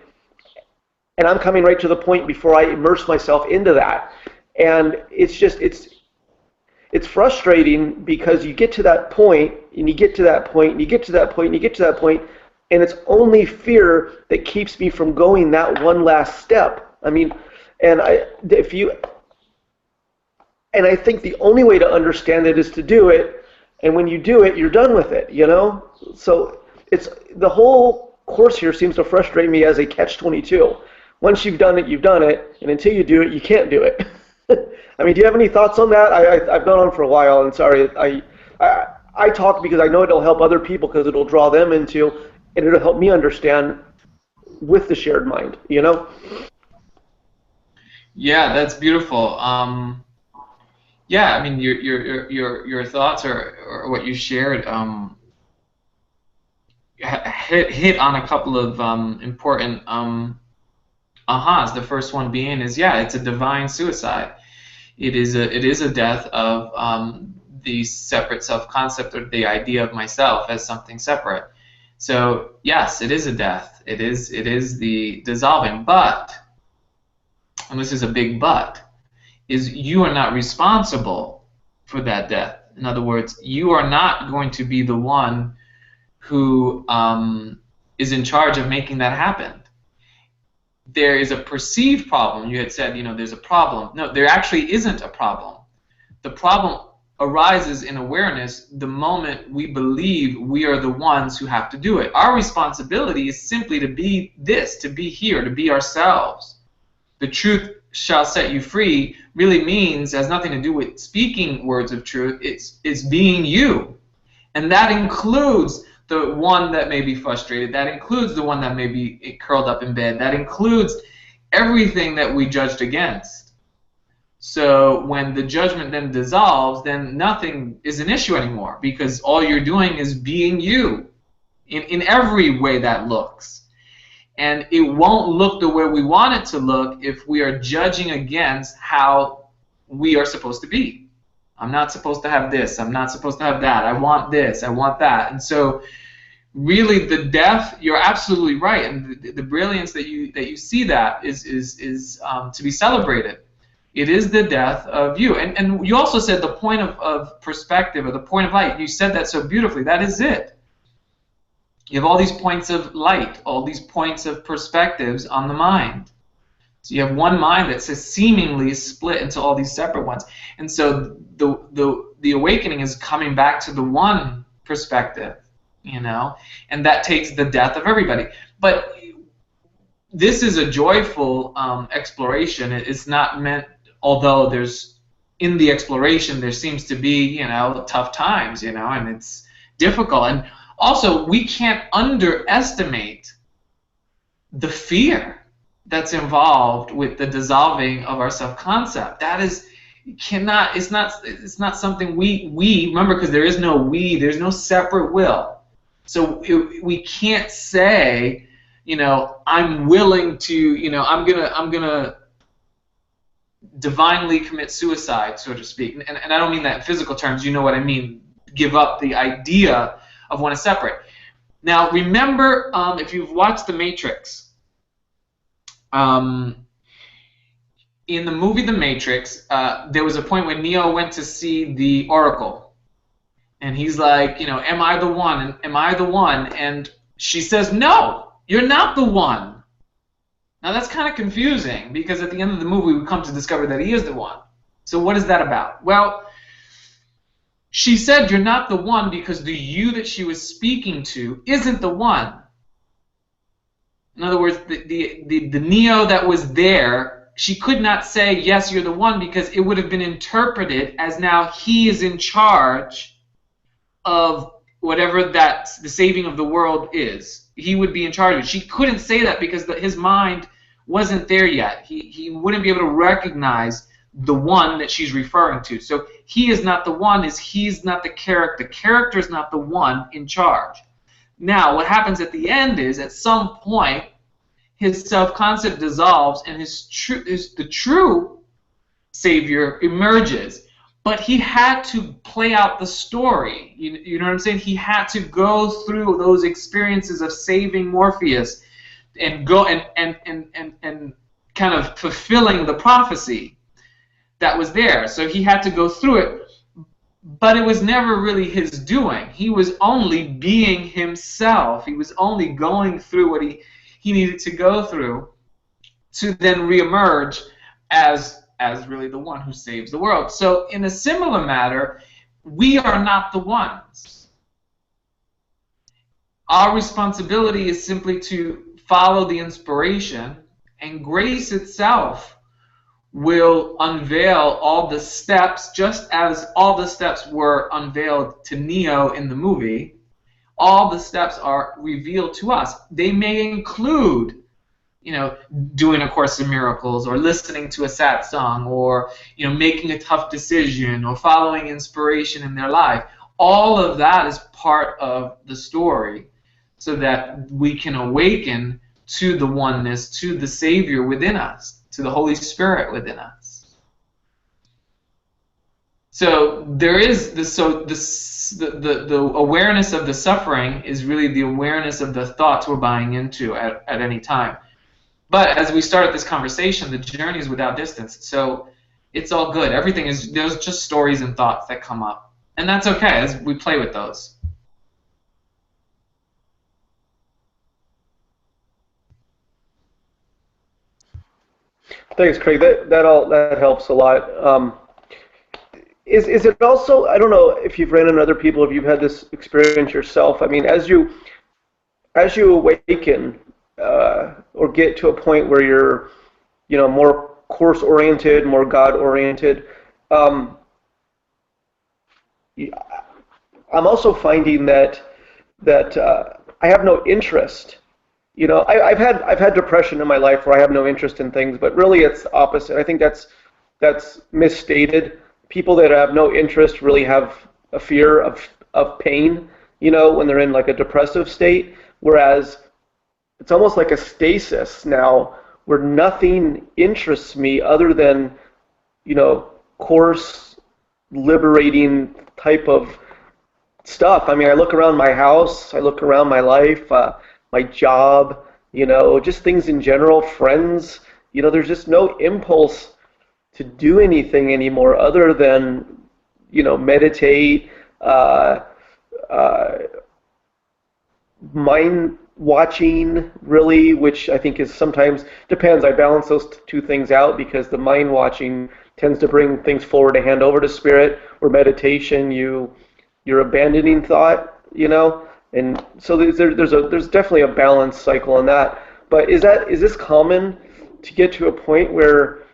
and I'm coming right to the point before I immerse myself into that. And it's frustrating, because you get to that point, and you get to that point, and you get to that point, and you get to that point, and it's only fear that keeps me from going that one last step. And I think the only way to understand it is to do it, and when you do it, you're done with it, So it's the whole Course here seems to frustrate me as a catch-22. Once you've done it, and until you do it, you can't do it. Do you have any thoughts on that? I've gone on for a while, and sorry, I talk because I know it'll help other people, because it'll draw them into, and it'll help me understand with the shared mind, Yeah, that's beautiful. Yeah, your thoughts or what you shared hit on a couple of important ahas. The first one being is, yeah, it's a divine suicide. It is a death of the separate self-concept, or the idea of myself as something separate. So yes, it is a death. It is the dissolving. But, and this is a big but, is you are not responsible for that death. In other words, you are not going to be the one who is in charge of making that happen. There is a perceived problem. You had said, there's a problem. No, there actually isn't a problem. The problem arises in awareness the moment we believe we are the ones who have to do it. Our responsibility is simply to be this, to be here, to be ourselves. The truth shall set you free really means, has nothing to do with speaking words of truth. It's being you. And that includes the one that may be frustrated. That includes the one that may be curled up in bed. That includes everything that we judged against. So when the judgment then dissolves, then nothing is an issue anymore, because all you're doing is being you in every way that looks. And it won't look the way we want it to look if we are judging against how we are supposed to be. I'm not supposed to have this. I'm not supposed to have that. I want this. I want that. And so, really, the death. You're absolutely right, and the brilliance that you see that is to be celebrated. It is the death of you. And you also said the point of perspective, or the point of light. You said that so beautifully. That is it. You have all these points of light, all these points of perspectives on the mind. So you have one mind that says seemingly split into all these separate ones. And so the awakening is coming back to the one perspective, and that takes the death of everybody. But this is a joyful exploration. It's not meant, although in the exploration there seems to be, tough times, and it's difficult. And also, we can't underestimate the fear that's involved with the dissolving of our self-concept. That is, it's not something we remember, because there is no we, there's no separate will. So we can't say, I'm willing to, I'm gonna divinely commit suicide, so to speak. And I don't mean that in physical terms. You know what I mean? Give up the idea of one is separate. Now, remember, if you've watched The Matrix, in the movie The Matrix, there was a point when Neo went to see the Oracle, and he's like, am I the one? Am I the one? And she says, no, you're not the one. Now that's kind of confusing, because at the end of the movie we come to discover that he is the one. So what is that about? Well, she said you're not the one because the you that she was speaking to isn't the one. In other words, the Neo that was there, she could not say, yes, you're the one, because it would have been interpreted as now he is in charge of whatever the saving of the world is. He would be in charge of it. She couldn't say that because his mind wasn't there yet. He wouldn't be able to recognize the one that she's referring to. So he is not the one, he's not the character. The character is not the one in charge. Now, what happens at the end is, at some point, his self-concept dissolves and the true Savior emerges. But he had to play out the story. You know what I'm saying? He had to go through those experiences of saving Morpheus and go and kind of fulfilling the prophecy that was there. So he had to go through it. But it was never really his doing. He was only being himself. He was only going through what he needed to go through to then reemerge as really the one who saves the world. So in a similar matter, we are not the ones. Our responsibility is simply to follow the inspiration, and grace itself will unveil all the steps, just as all the steps were unveiled to Neo in the movie. All the steps are revealed to us. They may include, doing A Course in Miracles, or listening to a sad song, or making a tough decision, or following inspiration in their life. All of that is part of the story, so that we can awaken to the oneness, to the Savior within us, to the Holy Spirit within us. So there is this, the awareness of the suffering is really the awareness of the thoughts we're buying into at any time. But as we started this conversation, the journey is without distance. So it's all good. Everything is, there's just stories and thoughts that come up. And that's okay as we play with those. Thanks, Craig. That helps a lot. Is it also, I don't know if you've ran into other people, if you've had this experience yourself. I mean, as you awaken or get to a point where you're, more course oriented, more God oriented, I'm also finding that I have no interest. I've had depression in my life where I have no interest in things, but really it's the opposite. I think that's misstated. People that have no interest really have a fear of pain, when they're in like a depressive state, whereas it's almost like a stasis now where nothing interests me other than, course liberating type of stuff. I mean, I look around my house, I look around my life, my job, just things in general, friends, there's just no impulse to do anything anymore other than, meditate, mind watching, really, which I think is sometimes, depends. I balance those two things out because the mind watching tends to bring things forward to hand over to spirit, or meditation, you're abandoning thought, and so there's definitely a balance cycle on that. But is this common to get to a point where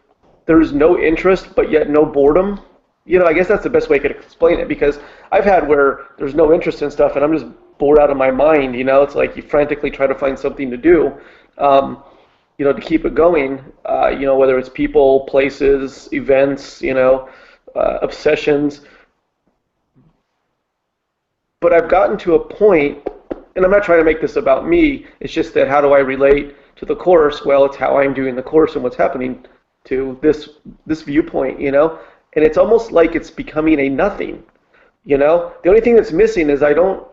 there's no interest but yet no boredom? I guess that's the best way I could explain it, because I've had where there's no interest in stuff and I'm just bored out of my mind. It's like you frantically try to find something to do, to keep it going. Whether it's people, places, events, obsessions. But I've gotten to a point, and I'm not trying to make this about me, it's just that how do I relate to the Course? Well, it's how I'm doing the Course and what's happening to this viewpoint, and it's almost like it's becoming a nothing, The only thing that's missing is I don't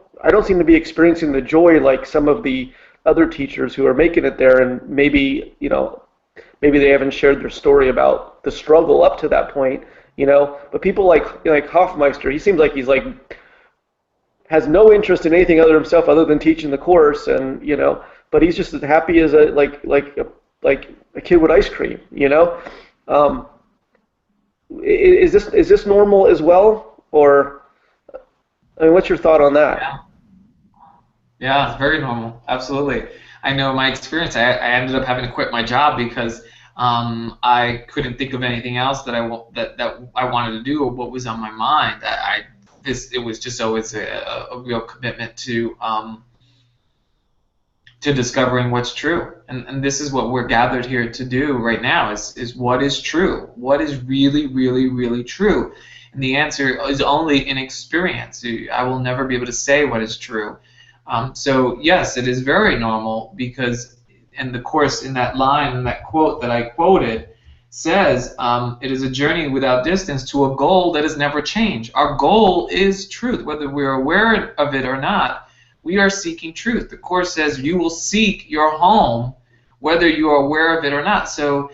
seem to be experiencing the joy like some of the other teachers who are making it there, and maybe they haven't shared their story about the struggle up to that point, But people like Hoffmeister, he seems like he's has no interest in anything other himself other than teaching the Course, and but he's just as happy as a kid with ice cream, Is this normal as well, or I mean, what's your thought on that? Yeah, it's very normal. Absolutely. I know my experience. I ended up having to quit my job because I couldn't think of anything else that I wanted to do or what was on my mind. It was just always a real commitment to discovering what's true, and this is what we're gathered here to do right now, is what is true, what is really, really, really true, and the answer is only in experience. I will never be able to say what is true. So yes, it is very normal, because in the Course, in that line, in that quote that I quoted, says it is a journey without distance to a goal that has never changed. Our goal is truth, whether we're aware of it or not. We are seeking truth. The Course says you will seek your home whether you are aware of it or not. So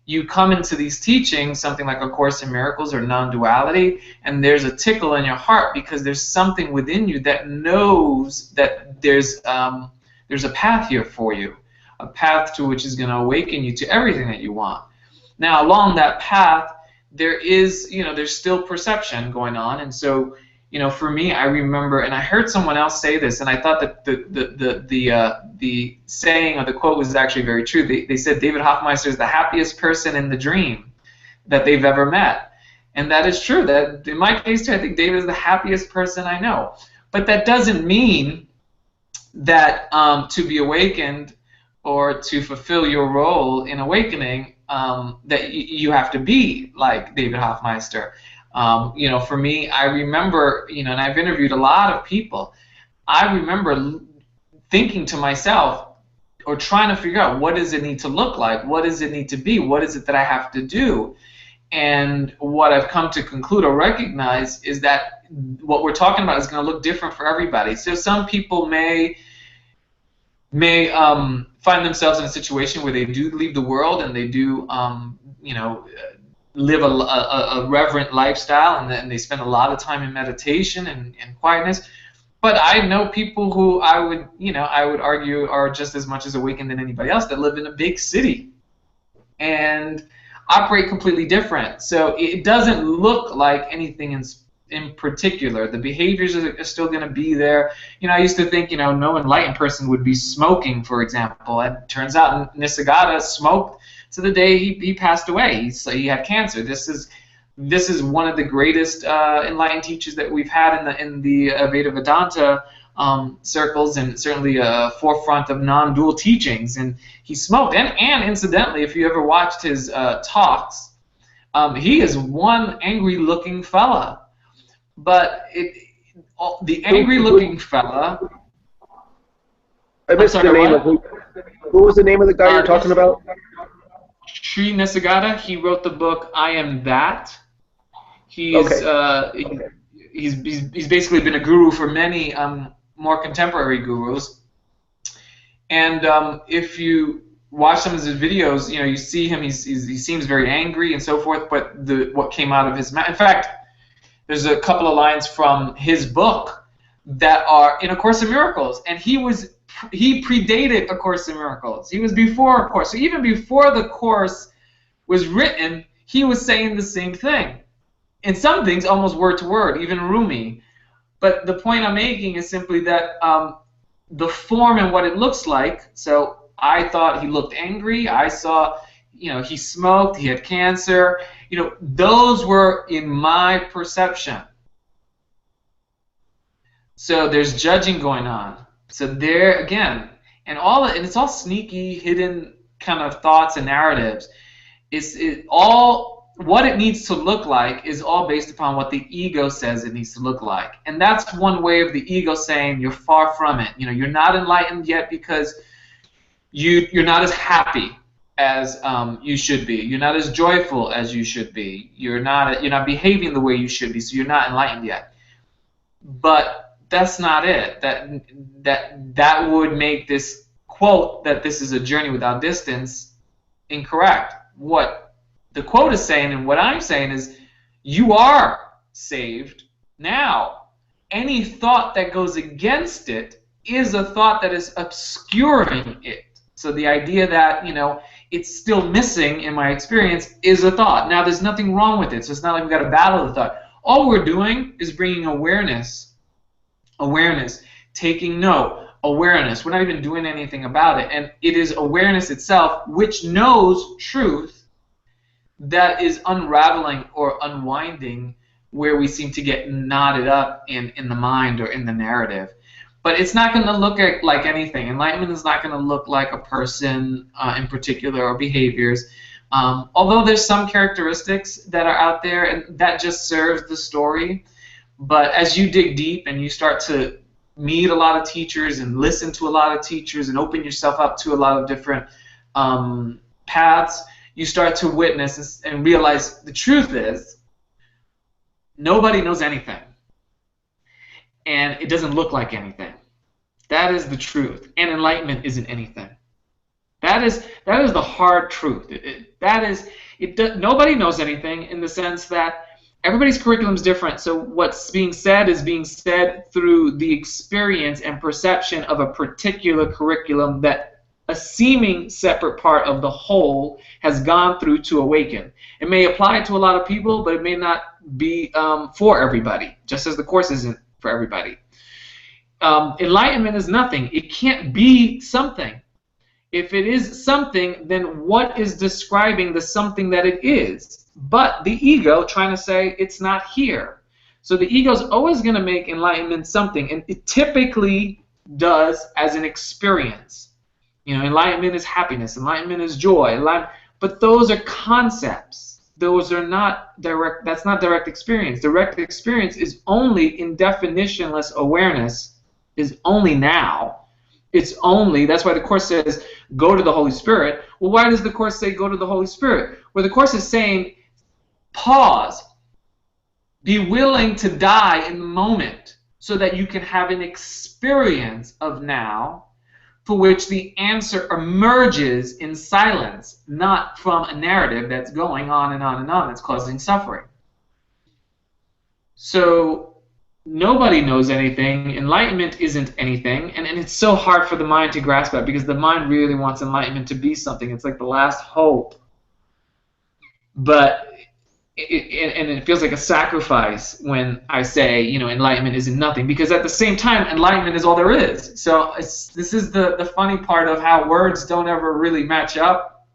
you come into these teachings, something like A Course in Miracles or Non-duality, and there's a tickle in your heart because there's something within you that knows that there's a path here for you, a path to which is going to awaken you to everything that you want. Now, along that path, there is, there's still perception going on, and so, for me, I remember, and I heard someone else say this, and I thought that the saying or the quote was actually very true. They said David Hoffmeister is the happiest person in the dream that they've ever met, and that is true. That in my case too, I think David is the happiest person I know. But that doesn't mean that to be awakened or to fulfill your role in awakening, that you have to be like David Hoffmeister. For me, I remember, and I've interviewed a lot of people, I remember thinking to myself, or trying to figure out, what does it need to look like? What does it need to be? What is it that I have to do? And what I've come to conclude or recognize is that what we're talking about is going to look different for everybody. So some people may find themselves in a situation where they do leave the world and they do, live a reverent lifestyle, and then they spend a lot of time in meditation and quietness. But I know people who I would argue are just as much as awakened than anybody else that live in a big city and operate completely different. So it doesn't look like anything in particular. The behaviors are still going to be there. I used to think, no enlightened person would be smoking, for example. And it turns out Nisargadatta smoked to the day he passed away. He had cancer. This is one of the greatest enlightened teachers that we've had in the Veda Vedanta circles, and certainly a forefront of non-dual teachings. And he smoked. And incidentally, if you ever watched his talks, he is one angry-looking fella. But the angry-looking fella. I missed the name of who. What was the name of the guy you're talking about? Sri Nisargadatta. He wrote the book I Am That. He's basically been a guru for many more contemporary gurus. And if you watch some of his videos, you see him. He seems very angry and so forth. But what came out of his mouth, in fact, there's a couple of lines from his book that are in A Course in Miracles, and he predated A Course in Miracles. He was before A Course. So even before the Course was written, he was saying the same thing. In some things, almost word to word, even Rumi. But the point I'm making is simply that the form and what it looks like. So I thought he looked angry. I saw, he smoked. He had cancer. Those were in my perception. So there's judging going on. So there again, and it's all sneaky, hidden kind of thoughts and narratives. What it needs to look like is all based upon what the ego says it needs to look like. And that's one way of the ego saying you're far from it. You're not enlightened yet because you're not as happy as you should be. You're not as joyful as you should be. You're not behaving the way you should be, so you're not enlightened yet. But that's not it. That would make this quote that this is a journey without distance incorrect. What the quote is saying and what I'm saying is you are saved now. Any thought that goes against it is a thought that is obscuring it. So the idea that, it's still missing in my experience is a thought. Now, there's nothing wrong with it, so it's not like we've got to battle the thought. All we're doing is bringing awareness, taking note, awareness. We're not even doing anything about it. And it is awareness itself which knows truth that is unraveling or unwinding where we seem to get knotted up in the mind or in the narrative. But it's not going to look like anything. Enlightenment is not going to look like a person in particular or behaviors. Although there's some characteristics that are out there, and that just serves the story. But as you dig deep and you start to meet a lot of teachers and listen to a lot of teachers and open yourself up to a lot of different paths, you start to witness and realize the truth is nobody knows anything. And it doesn't look like anything. That is the truth. And enlightenment isn't anything. That is the hard truth. Nobody knows anything in the sense that everybody's curriculum is different. So what's being said is being said through the experience and perception of a particular curriculum that a seeming separate part of the whole has gone through to awaken. It may apply to a lot of people, but it may not be for everybody, just as the Course isn't for everybody. Enlightenment is nothing. It can't be something. If it is something, then what is describing the something that it is? But the ego trying to say it's not here. So the ego is always going to make enlightenment something, and it typically does as an experience. Enlightenment is happiness. Enlightenment is joy. But those are concepts. Those are not direct. That's not direct experience. Direct experience is only in definitionless awareness. Is only now. It's only, that's why the Course says, go to the Holy Spirit. Well, why does the Course say go to the Holy Spirit? Well, the Course is saying, pause. Be willing to die in the moment so that you can have an experience of now for which the answer emerges in silence, not from a narrative that's going on and on and on that's causing suffering. So nobody knows anything. Enlightenment isn't anything. And it's so hard for the mind to grasp that because the mind really wants enlightenment to be something. It's like the last hope. But it feels like a sacrifice when I say, you know, enlightenment isn't nothing, because at the same time, enlightenment is all there is. So this is the funny part of how words don't ever really match up.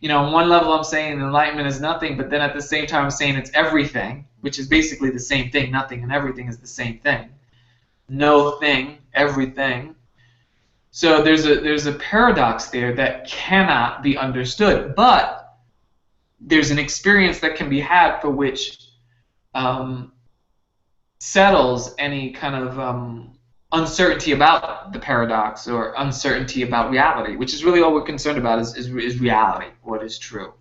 You know, on one level I'm saying enlightenment is nothing, but then at the same time I'm saying it's everything, which is basically the same thing. Nothing and everything is the same thing. No thing, everything. So there's a paradox there that cannot be understood, but there's an experience that can be had for which settles any kind of uncertainty about the paradox or uncertainty about reality, which is really all we're concerned about is reality, what is true.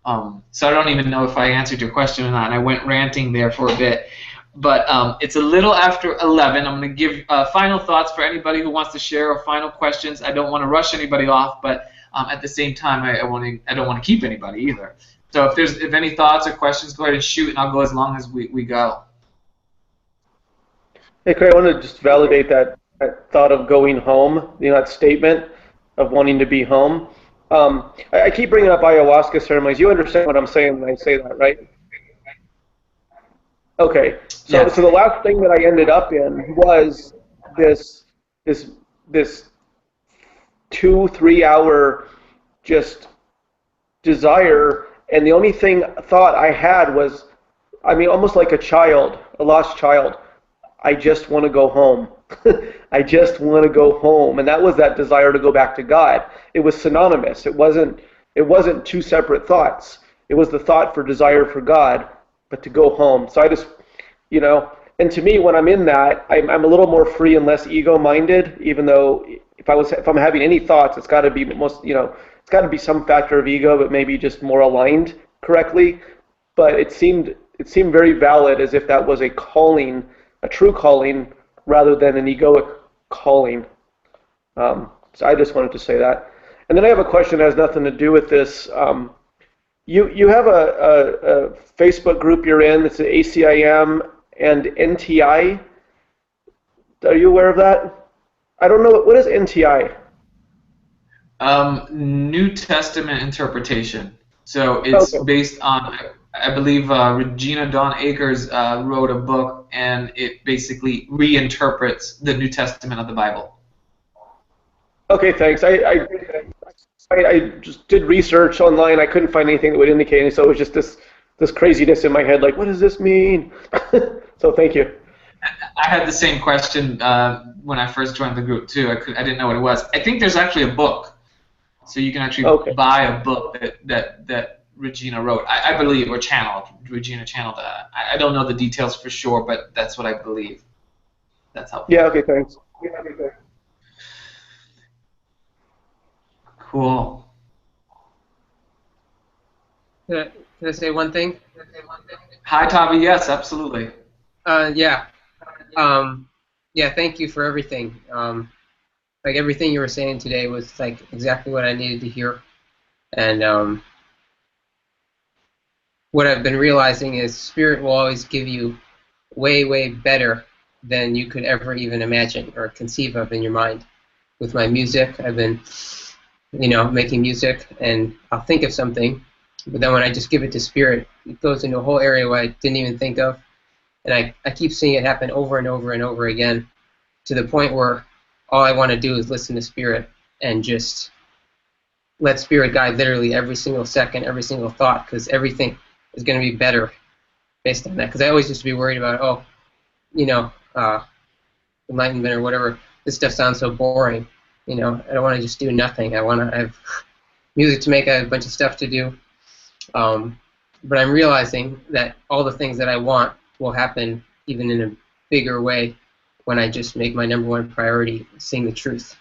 So I don't even know if I answered your question or not, and I went ranting there for a bit. But it's a little after 11. I'm going to give final thoughts for anybody who wants to share or final questions. I don't want to rush anybody off, but at the same time, I don't want to keep anybody either. So if any thoughts or questions, go ahead and shoot, and I'll go as long as we go. Hey, Craig, I want to just validate that thought of going home, you know, that statement of wanting to be home. I keep bringing up ayahuasca ceremonies. You understand what I'm saying when I say that, right? Okay. So, Yes. so the last thing that I ended up in was this 2-3 hour just desire, and the only thought I had was, I mean, almost like a lost child. I just want to go home. I just want to go home, and that was that desire to go back to God. It was synonymous. It wasn't two separate thoughts. It was the thought for desire for God, but to go home. So I just, you know, and to me, when I'm in that, I'm a little more free and less ego-minded. Even though if I'm having any thoughts, it's got to be it's got to be some factor of ego, but maybe just more aligned correctly. But it seemed very valid, as if that was a calling, a true calling, rather than an egoic calling. So I just wanted to say that. And then I have a question that has nothing to do with this. You have a Facebook group you're in. It's ACIM and NTI. Are you aware of that? I don't know. What is NTI? New Testament interpretation. So it's based on, I believe, Regina Dawn Akers wrote a book, and it basically reinterprets the New Testament of the Bible. Okay, thanks. I just did research online. I couldn't find anything that would indicate it, so it was just this craziness in my head, like, what does this mean? So thank you. I had the same question when I first joined the group too. I didn't know what it was. I think there's actually a book, so you can actually buy a book that Regina wrote, I believe, or channeled. Regina channeled. I don't know the details for sure, but that's what I believe. That's helpful. Yeah. Okay. Thanks. Cool. Can I say one thing? Hi, Tavi. Yes, absolutely. Yeah. Yeah, thank you for everything. Like everything you were saying today was like exactly what I needed to hear. And what I've been realizing is Spirit will always give you way, way better than you could ever even imagine or conceive of in your mind. With my music, I've been, making music, and I'll think of something, but then when I just give it to Spirit, it goes into a whole area where I didn't even think of. And I keep seeing it happen over and over and over again, to the point where all I want to do is listen to Spirit and just let Spirit guide literally every single second, every single thought, because everything is going to be better based on that. Because I always used to be worried about, enlightenment or whatever. This stuff sounds so boring. I don't want to just do nothing. I have music to make. I have a bunch of stuff to do. But I'm realizing that all the things that I want will happen even in a bigger way when I just make my number one priority seeing the truth.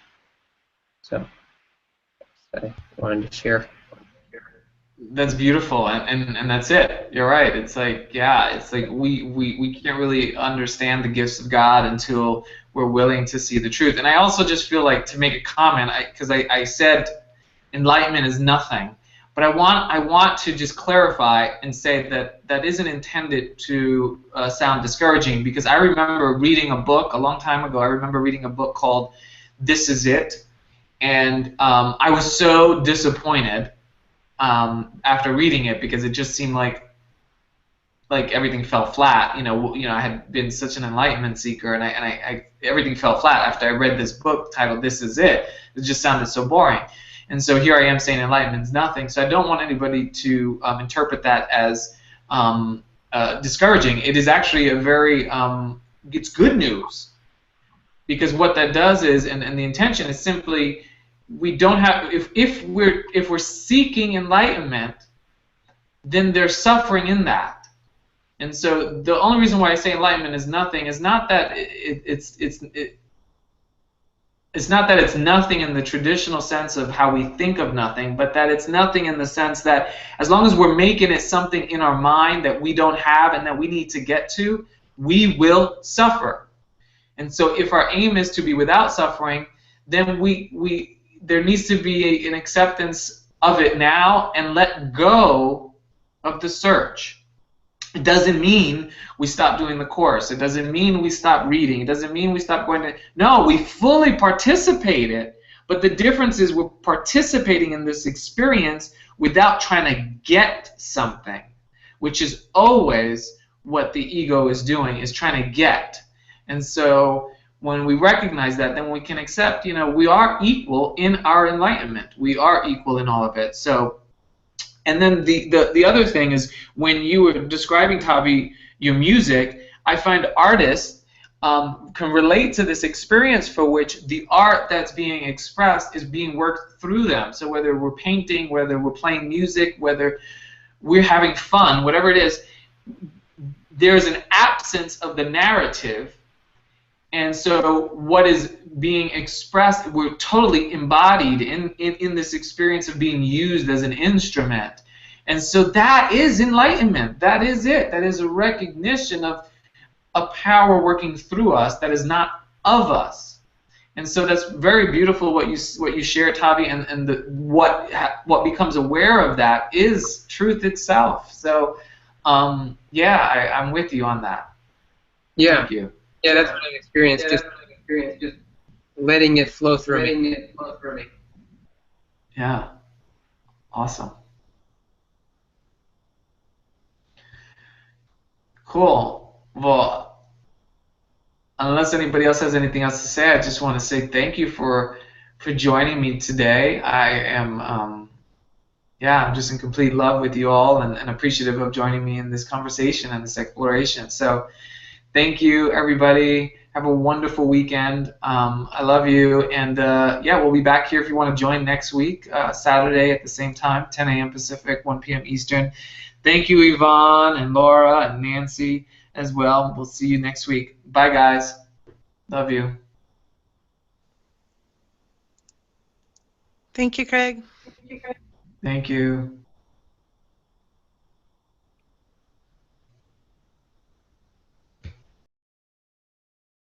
So I wanted to share. That's beautiful, and that's it. You're right. It's like, yeah, it's like we can't really understand the gifts of God until we're willing to see the truth. And I also just feel like to make a comment, because I said enlightenment is nothing, but I want to just clarify and say that that isn't intended to sound discouraging, because I remember reading a book a long time ago. I remember reading a book called This Is It, and I was so disappointed after reading it, because it just seemed like everything fell flat. I had been such an enlightenment seeker, and I everything fell flat after I read this book titled This Is It. It just sounded so boring. And so here I am saying enlightenment is nothing. So I don't want anybody to interpret that as discouraging. It is actually a very it's good news, because what that does is, and the intention is simply, we don't have, if we're seeking enlightenment, then there's suffering in that. And so the only reason why I say enlightenment is nothing is not that it's not that it's nothing in the traditional sense of how we think of nothing, but that it's nothing in the sense that as long as we're making it something in our mind that we don't have and that we need to get to, we will suffer. And so if our aim is to be without suffering, then there needs to be an acceptance of it now and let go of the search. It doesn't mean we stop doing the course. It doesn't mean we stop reading. It doesn't mean we stop going to... No, we fully participate in it, but the difference is we're participating in this experience without trying to get something, which is always what the ego is doing, is trying to get. And so when we recognize that, then we can accept, we are equal in our enlightenment. We are equal in all of it. So... And then the other thing is, when you were describing, Tavi, your music, I find artists can relate to this experience for which the art that's being expressed is being worked through them. So whether we're painting, whether we're playing music, whether we're having fun, whatever it is, there's an absence of the narrative. And so what is being expressed, we're totally embodied in this experience of being used as an instrument. And so that is enlightenment. That is it. That is a recognition of a power working through us that is not of us. And so that's very beautiful what you share, Tavi, and what becomes aware of that is truth itself. So yeah, I'm with you on that. Yeah. Thank you. Yeah, that's what I've experienced. Just letting it flow through me. Yeah. Awesome. Cool. Well, unless anybody else has anything else to say, I just want to say thank you for joining me today. I am, I'm just in complete love with you all, and appreciative of joining me in this conversation and this exploration. So thank you, everybody. Have a wonderful weekend. I love you. And we'll be back here if you want to join next week, Saturday at the same time, 10 a.m. Pacific, 1 p.m. Eastern. Thank you, Yvonne and Laura and Nancy as well. We'll see you next week. Bye, guys. Love you. Thank you, Craig. Thank you.